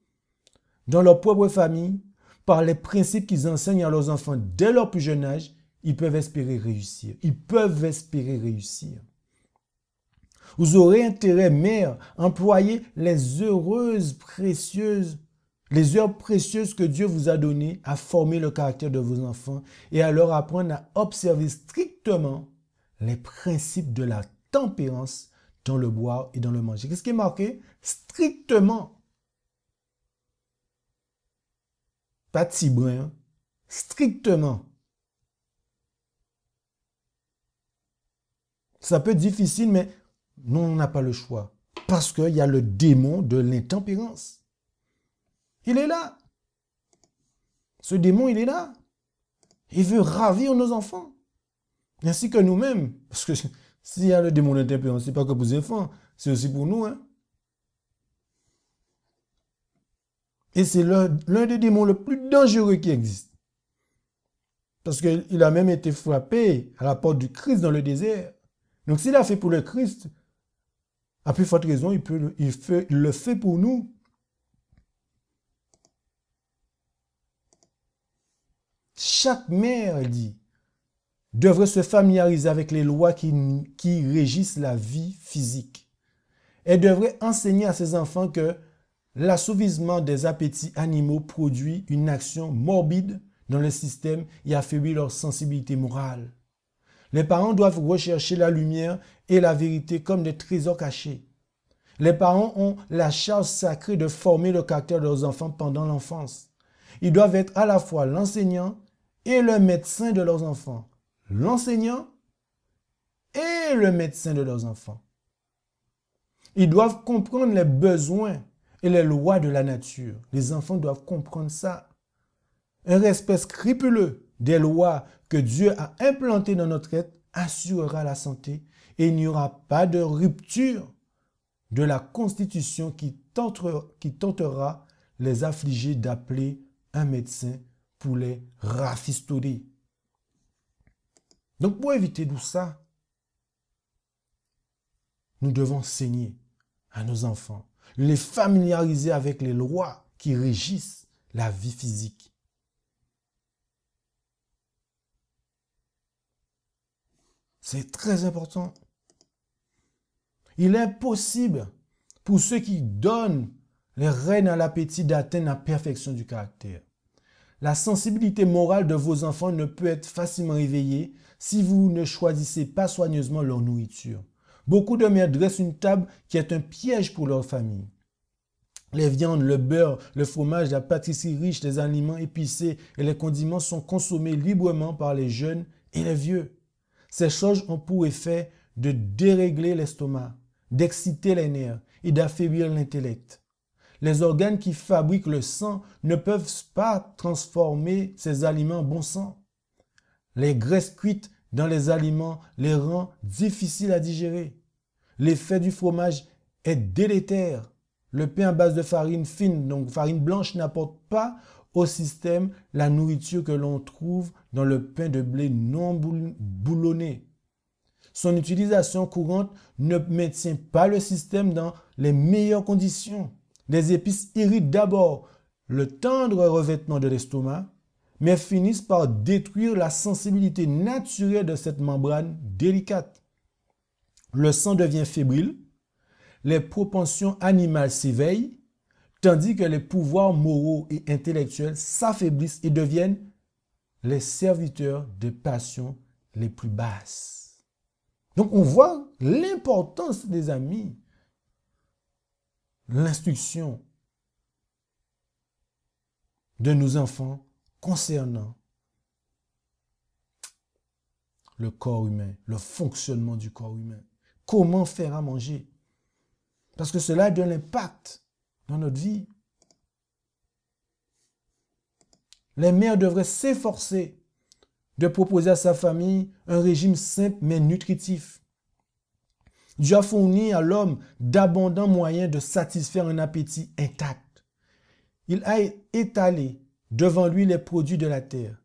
dans leur propre famille, par les principes qu'ils enseignent à leurs enfants dès leur plus jeune âge, ils peuvent espérer réussir. Ils peuvent espérer réussir. Vous aurez intérêt, mère, à employer les heures précieuses que Dieu vous a données à former le caractère de vos enfants et à leur apprendre à observer strictement les principes de la tempérance dans le boire et dans le manger. Qu'est-ce qui est marqué? Strictement. Pas petit brin, strictement. Ça peut être difficile, mais nous, on n'a pas le choix. Parce qu'il y a le démon de l'intempérance. Il est là. Ce démon, il est là. Il veut ravir nos enfants. Ainsi que nous-mêmes. Parce que s'il y a le démon de l'intempérance, ce n'est pas que pour les enfants, c'est aussi pour nous. Hein? Et c'est l'un des démons les plus dangereux qui existe. Parce qu'il a même été frappé à la porte du Christ dans le désert. Donc s'il a fait pour le Christ, à plus forte raison, il le fait pour nous. Chaque mère, elle dit, devrait se familiariser avec les lois qui régissent la vie physique. Elle devrait enseigner à ses enfants que l'assouvissement des appétits animaux produit une action morbide dans le système et affaiblit leur sensibilité morale. Les parents doivent rechercher la lumière et la vérité comme des trésors cachés. Les parents ont la charge sacrée de former le caractère de leurs enfants pendant l'enfance. Ils doivent être à la fois l'enseignant et le médecin de leurs enfants. L'enseignant et le médecin de leurs enfants. Ils doivent comprendre les besoins et les lois de la nature. Les enfants doivent comprendre ça. Un respect scrupuleux des lois que Dieu a implantées dans notre être assurera la santé et il n'y aura pas de rupture de la constitution qui tentera les affligés d'appeler un médecin pour les rafistoler. Donc pour éviter tout ça, nous devons enseigner à nos enfants, les familiariser avec les lois qui régissent la vie physique. C'est très important. Il est impossible pour ceux qui donnent les rênes à l'appétit d'atteindre la perfection du caractère. La sensibilité morale de vos enfants ne peut être facilement éveillée si vous ne choisissez pas soigneusement leur nourriture. Beaucoup de mères dressent une table qui est un piège pour leur famille. Les viandes, le beurre, le fromage, la pâtisserie riche, les aliments épicés et les condiments sont consommés librement par les jeunes et les vieux. Ces choses ont pour effet de dérégler l'estomac, d'exciter les nerfs et d'affaiblir l'intellect. Les organes qui fabriquent le sang ne peuvent pas transformer ces aliments en bon sang. Les graisses cuites dans les aliments les rend difficiles à digérer. L'effet du fromage est délétère. Le pain à base de farine fine, donc farine blanche, n'apporte pas au système la nourriture que l'on trouve dans le pain de blé non boulonné. Son utilisation courante ne maintient pas le système dans les meilleures conditions. Les épices irritent d'abord le tendre revêtement de l'estomac, mais finissent par détruire la sensibilité naturelle de cette membrane délicate. Le sang devient fébrile, les propensions animales s'éveillent, tandis que les pouvoirs moraux et intellectuels s'affaiblissent et deviennent les serviteurs des passions les plus basses. Donc on voit l'importance des amis, l'instruction de nos enfants concernant le corps humain, le fonctionnement du corps humain. Comment faire à manger? Parce que cela a de l'impact dans notre vie. Les mères devraient s'efforcer de proposer à sa famille un régime simple mais nutritif. Dieu a fourni à l'homme d'abondants moyens de satisfaire un appétit intact. Il a étalé devant lui les produits de la terre,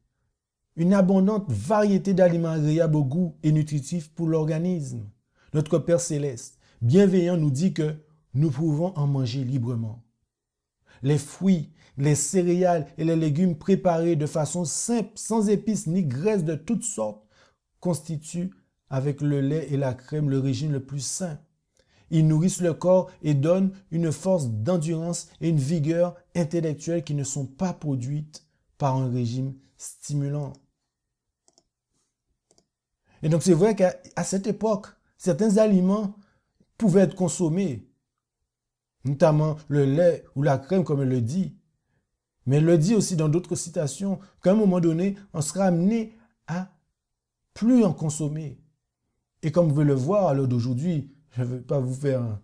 une abondante variété d'aliments agréables au goût et nutritifs pour l'organisme. Notre Père Céleste, bienveillant, nous dit que nous pouvons en manger librement. Les fruits, les céréales et les légumes préparés de façon simple, sans épices ni graisses de toutes sortes, constituent avec le lait et la crème le régime le plus sain. Ils nourrissent le corps et donnent une force d'endurance et une vigueur intellectuelle qui ne sont pas produites par un régime stimulant. Et donc c'est vrai qu'à cette époque, certains aliments pouvaient être consommés, notamment le lait ou la crème comme elle le dit. Mais elle le dit aussi dans d'autres citations qu'à un moment donné, on sera amené à plus en consommer. Et comme vous pouvez le voir à l'heure d'aujourd'hui, je ne vais pas vous faire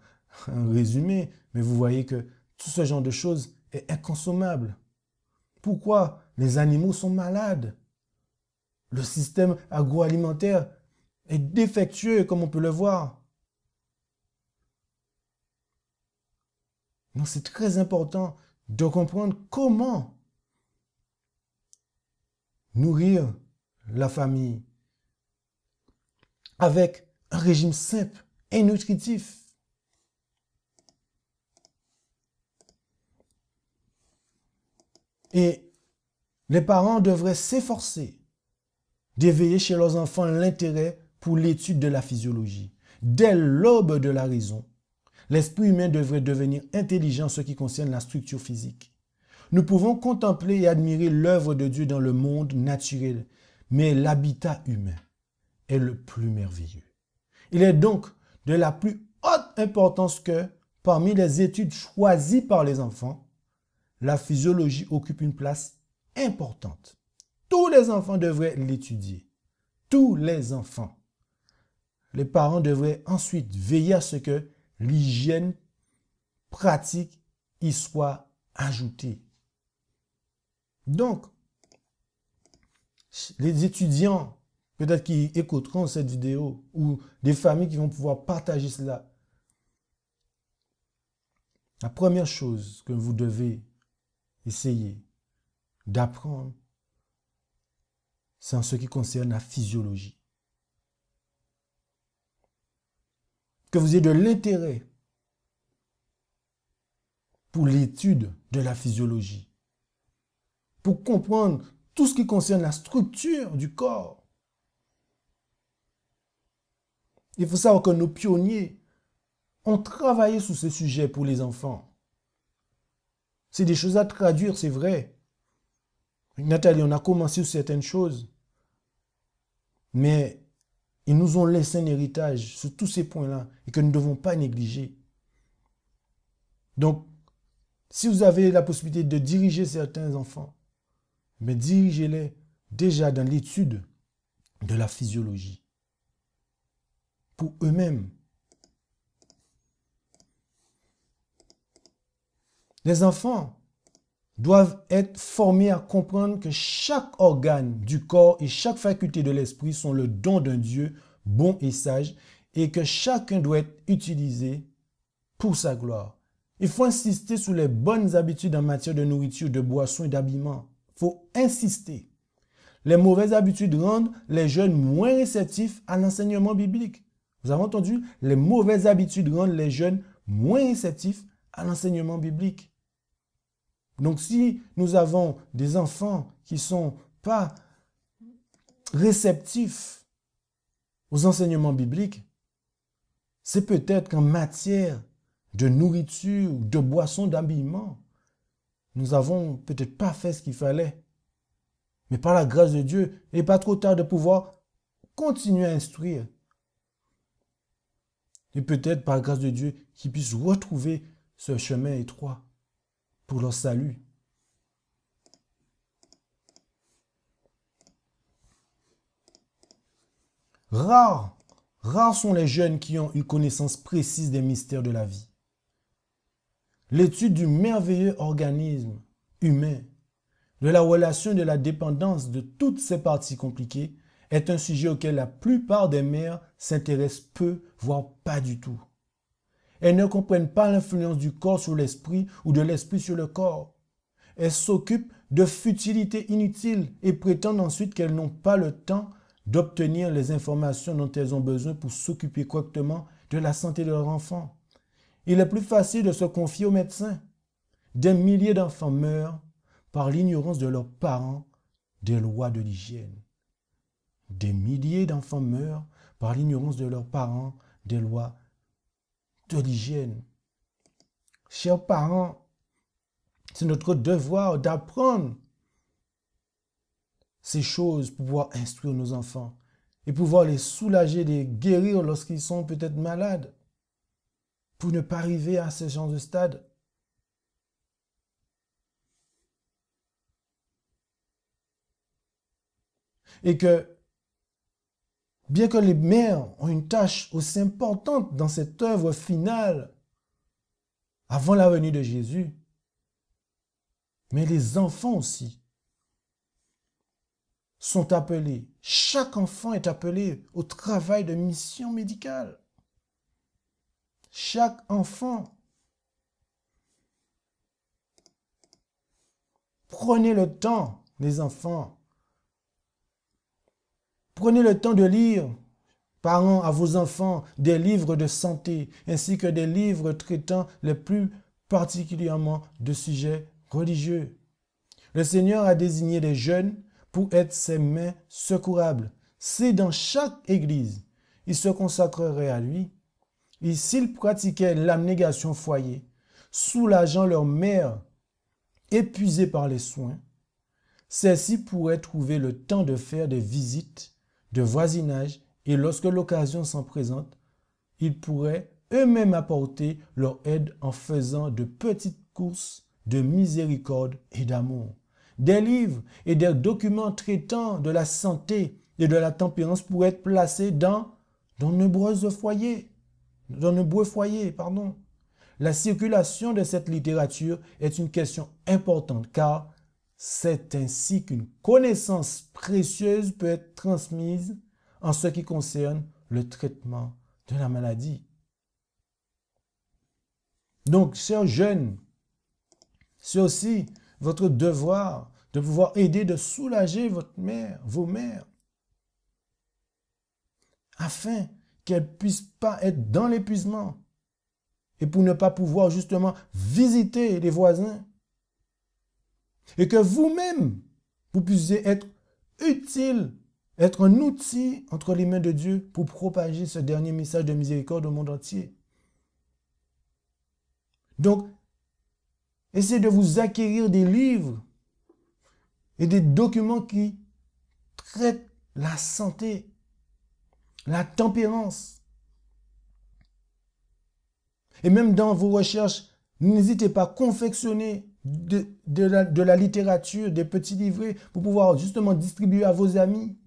un résumé, mais vous voyez que tout ce genre de choses est inconsommable. Pourquoi? Les animaux sont malades. Le système agroalimentaire est défectueux, comme on peut le voir. Donc c'est très important de comprendre comment nourrir la famille avec un régime simple et nutritif. Et les parents devraient s'efforcer d'éveiller chez leurs enfants l'intérêt pour l'étude de la physiologie. Dès l'aube de la raison, l'esprit humain devrait devenir intelligent en ce qui concerne la structure physique. Nous pouvons contempler et admirer l'œuvre de Dieu dans le monde naturel, mais l'habitat humain est le plus merveilleux. Il est donc de la plus haute importance que, parmi les études choisies par les enfants, la physiologie occupe une place importante. Tous les enfants devraient l'étudier. Tous les enfants. Les parents devraient ensuite veiller à ce que l'hygiène pratique y soit ajoutée. Donc, les étudiants, peut-être qui écouteront cette vidéo, ou des familles qui vont pouvoir partager cela, la première chose que vous devez essayer d'apprendre, c'est en ce qui concerne la physiologie. Que vous ayez de l'intérêt pour l'étude de la physiologie, pour comprendre tout ce qui concerne la structure du corps. Il faut savoir que nos pionniers ont travaillé sur ce sujet pour les enfants. C'est des choses à traduire, c'est vrai. Avec Nathalie, on a commencé sur certaines choses, mais ils nous ont laissé un héritage sur tous ces points-là et que nous ne devons pas négliger. Donc, si vous avez la possibilité de diriger certains enfants, mais dirigez-les déjà dans l'étude de la physiologie pour eux-mêmes. Les enfants doivent être formés à comprendre que chaque organe du corps et chaque faculté de l'esprit sont le don d'un Dieu bon et sage et que chacun doit être utilisé pour sa gloire. Il faut insister sur les bonnes habitudes en matière de nourriture, de boisson et d'habillement. Il faut insister. Les mauvaises habitudes rendent les jeunes moins réceptifs à l'enseignement biblique. Vous avez entendu? Les mauvaises habitudes rendent les jeunes moins réceptifs à l'enseignement biblique. Donc si nous avons des enfants qui ne sont pas réceptifs aux enseignements bibliques, c'est peut-être qu'en matière de nourriture, de boisson, d'habillement, nous n'avons peut-être pas fait ce qu'il fallait. Mais par la grâce de Dieu, il n'est pas trop tard de pouvoir continuer à instruire. Et peut-être par la grâce de Dieu qu'ils puissent retrouver ce chemin étroit pour leur salut. Rares sont les jeunes qui ont une connaissance précise des mystères de la vie. L'étude du merveilleux organisme humain, de la relation et de la dépendance de toutes ces parties compliquées, est un sujet auquel la plupart des mères s'intéressent peu, voire pas du tout. Elles ne comprennent pas l'influence du corps sur l'esprit ou de l'esprit sur le corps. Elles s'occupent de futilités inutiles et prétendent ensuite qu'elles n'ont pas le temps d'obtenir les informations dont elles ont besoin pour s'occuper correctement de la santé de leur enfant. Il est plus facile de se confier aux médecins. Des milliers d'enfants meurent par l'ignorance de leurs parents des lois de l'hygiène. Des milliers d'enfants meurent par l'ignorance de leurs parents des lois de l'hygiène. Chers parents, c'est notre devoir d'apprendre ces choses pour pouvoir instruire nos enfants et pouvoir les soulager, les guérir lorsqu'ils sont peut-être malades, pour ne pas arriver à ce genre de stade. Et que, bien que les mères ont une tâche aussi importante dans cette œuvre finale, avant la venue de Jésus, mais les enfants aussi sont appelés. Chaque enfant est appelé au travail de mission médicale. Chaque enfant. Prenez le temps, les enfants. Prenez le temps de lire, parents, à vos enfants, des livres de santé, ainsi que des livres traitant les plus particulièrement de sujets religieux. Le Seigneur a désigné les jeunes pour être ses mains secourables. Si dans chaque église, ils se consacreraient à lui, et s'ils pratiquaient l'abnégation au foyer, soulageant leurs mères épuisées par les soins, celles-ci pourraient trouver le temps de faire des visites de voisinage et lorsque l'occasion s'en présente, ils pourraient eux-mêmes apporter leur aide en faisant de petites courses de miséricorde et d'amour. Des livres et des documents traitant de la santé et de la tempérance pourraient être placés dans de nombreux foyers. dans de beaux foyers, pardon. La circulation de cette littérature est une question importante car c'est ainsi qu'une connaissance précieuse peut être transmise en ce qui concerne le traitement de la maladie. Donc, chers jeunes, c'est aussi votre devoir de pouvoir aider, de soulager votre mère, vos mères, afin qu'elles ne puissent pas être dans l'épuisement et pour ne pas pouvoir justement visiter les voisins. Et que vous-même, vous puissiez être utile, être un outil entre les mains de Dieu pour propager ce dernier message de miséricorde au monde entier. Donc, essayez de vous acquérir des livres et des documents qui traitent la santé, la tempérance. Et même dans vos recherches, n'hésitez pas à confectionner de la littérature, des petits livrets pour pouvoir justement distribuer à vos amis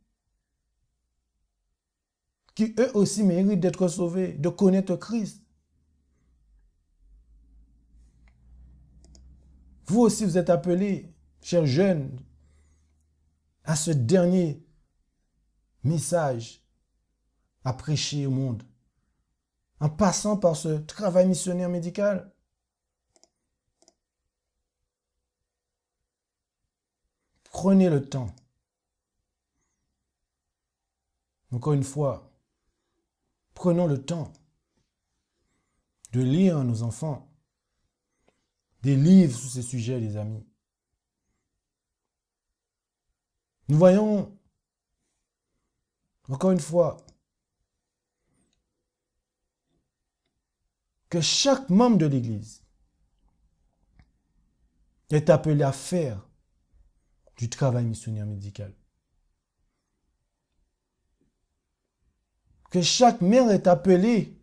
qui eux aussi méritent d'être sauvés, de connaître Christ. Vous aussi, vous êtes appelés, chers jeunes, à ce dernier message à prêcher au monde, en passant par ce travail missionnaire médical. Prenez le temps. Encore une fois, prenons le temps de lire à nos enfants des livres sur ces sujets, les amis. Nous voyons, encore une fois, que chaque membre de l'Église est appelé à faire du travail missionnaire médical. Que chaque mère est appelée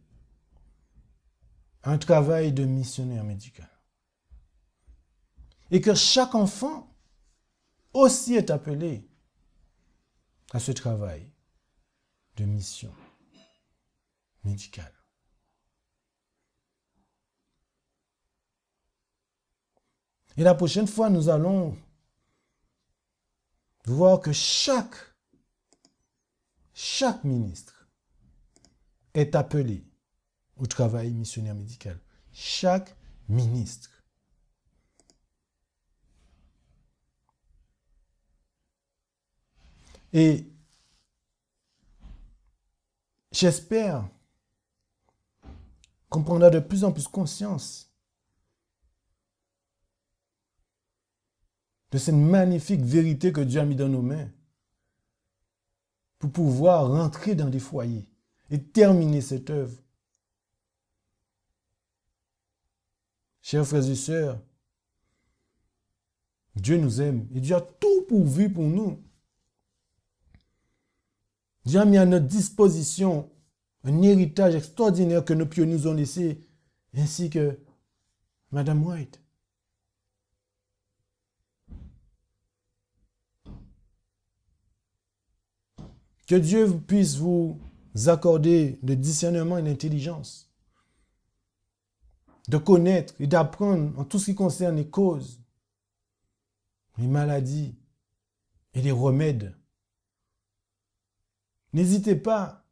à un travail de missionnaire médical. Et que chaque enfant aussi est appelé à ce travail de mission médicale. Et la prochaine fois, nous allons voir que chaque ministre est appelé au travail missionnaire médical. Chaque ministre. Et j'espère qu'on prendra de plus en plus conscience de cette magnifique vérité que Dieu a mis dans nos mains pour pouvoir rentrer dans des foyers et terminer cette œuvre. Chers frères et sœurs, Dieu nous aime et Dieu a tout pourvu pour nous. Dieu a mis à notre disposition un héritage extraordinaire que nos pionniers nous ont laissé, ainsi que Madame White. Que Dieu puisse vous accorder le discernement et l'intelligence, de connaître et d'apprendre en tout ce qui concerne les causes, les maladies et les remèdes. N'hésitez pas,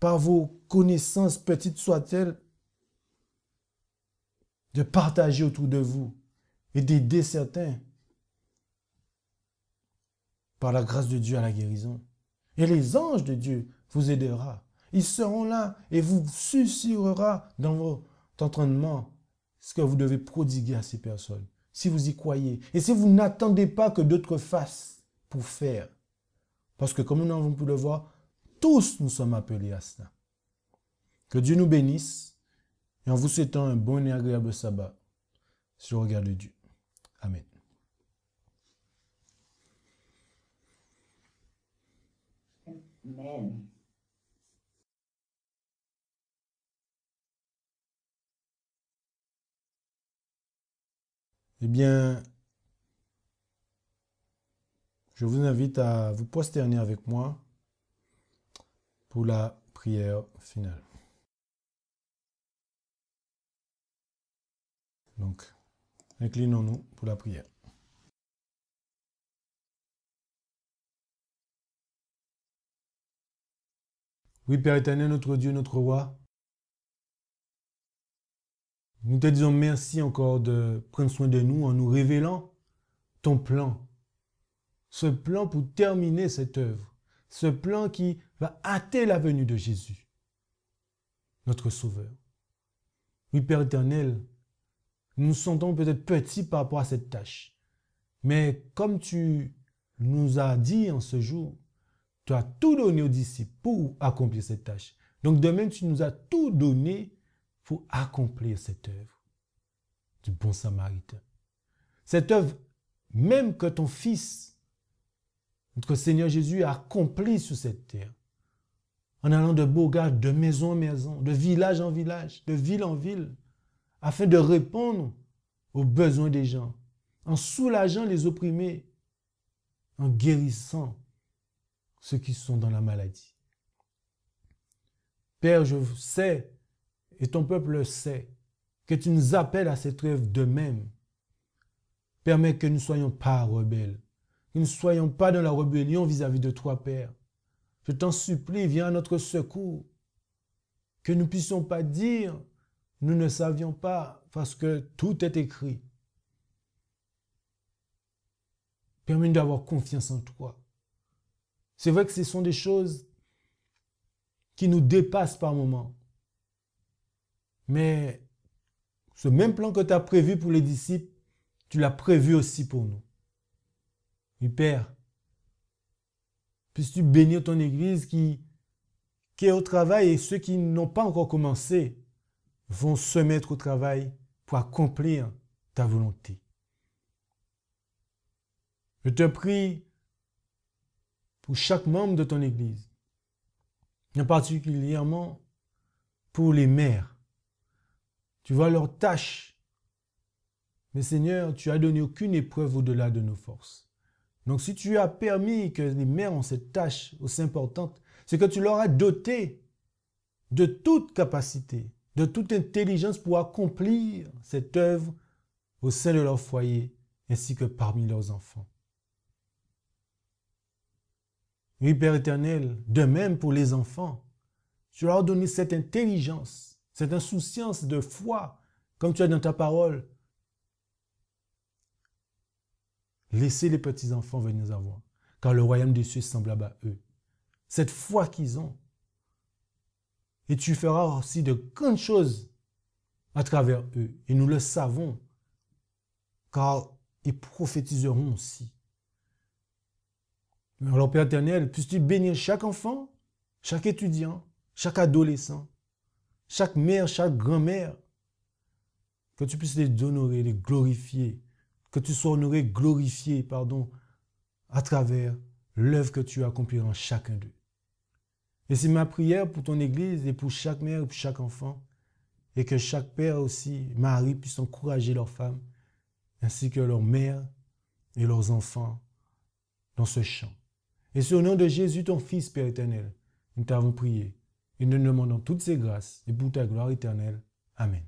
par vos connaissances, petites soient-elles, de partager autour de vous et d'aider certains par la grâce de Dieu à la guérison. Et les anges de Dieu vous aideront. Ils seront là et vous susurrera dans votre entraînement ce que vous devez prodiguer à ces personnes. Si vous y croyez. Et si vous n'attendez pas que d'autres fassent pour faire. Parce que comme nous avons pu le voir, tous nous sommes appelés à cela. Que Dieu nous bénisse et en vous souhaitant un bon et agréable sabbat sur le regard de Dieu. Amen. Amen. Eh bien, je vous invite à vous prosterner avec moi pour la prière finale. Donc, inclinons-nous pour la prière. Oui, Père éternel, notre Dieu, notre roi, nous te disons merci encore de prendre soin de nous en nous révélant ton plan. Ce plan pour terminer cette œuvre. Ce plan qui va hâter la venue de Jésus, notre Sauveur. Oui, Père éternel, nous nous sentons peut-être petits par rapport à cette tâche. Mais comme tu nous as dit en ce jour, tu as tout donné aux disciples pour accomplir cette tâche. Donc demain, tu nous as tout donné pour accomplir cette œuvre du bon samaritain. Cette œuvre, même que ton Fils, notre Seigneur Jésus, a accompli sur cette terre, en allant de Bourgade, de maison en maison, de village en village, de ville en ville, afin de répondre aux besoins des gens, en soulageant les opprimés, en guérissant ceux qui sont dans la maladie. Père, je sais, et ton peuple le sait, que tu nous appelles à cette œuvre de même. Permets que nous ne soyons pas rebelles, que nous ne soyons pas dans la rébellion vis-à-vis de toi, Père. Je t'en supplie, viens à notre secours, que nous ne puissions pas dire, nous ne savions pas, parce que tout est écrit. Permets-nous d'avoir confiance en toi. C'est vrai que ce sont des choses qui nous dépassent par moments. Mais ce même plan que tu as prévu pour les disciples, tu l'as prévu aussi pour nous. Oui, Père, puisses-tu bénir ton Église qui est au travail et ceux qui n'ont pas encore commencé vont se mettre au travail pour accomplir ta volonté. Je te prie pour chaque membre de ton Église, en particulièrement pour les mères. Tu vois leurs tâches. Mais Seigneur, tu as donné aucune épreuve au-delà de nos forces. Donc si tu as permis que les mères ont cette tâche aussi importante, c'est que tu leur as doté de toute capacité, de toute intelligence pour accomplir cette œuvre au sein de leur foyer ainsi que parmi leurs enfants. Oui, Père éternel, de même pour les enfants, tu leur as donné cette intelligence, cette insouciance de foi, comme tu as dans ta parole. Laissez les petits-enfants venir nous avoir, car le royaume des cieux est semblable à eux. Cette foi qu'ils ont. Et tu feras aussi de grandes choses à travers eux. Et nous le savons, car ils prophétiseront aussi. Alors, Père éternel, puisses-tu bénir chaque enfant, chaque étudiant, chaque adolescent, chaque mère, chaque grand-mère, que tu puisses les honorer, les glorifier, que tu sois honoré, glorifié, à travers l'œuvre que tu accompliras en chacun d'eux. Et c'est ma prière pour ton Église et pour chaque mère et pour chaque enfant, et que chaque père aussi, mari, puisse encourager leurs femmes, ainsi que leurs mères et leurs enfants dans ce champ. Et c'est au nom de Jésus, ton Fils, Père éternel, nous t'avons prié et nous demandons toutes ces grâces et pour ta gloire éternelle. Amen.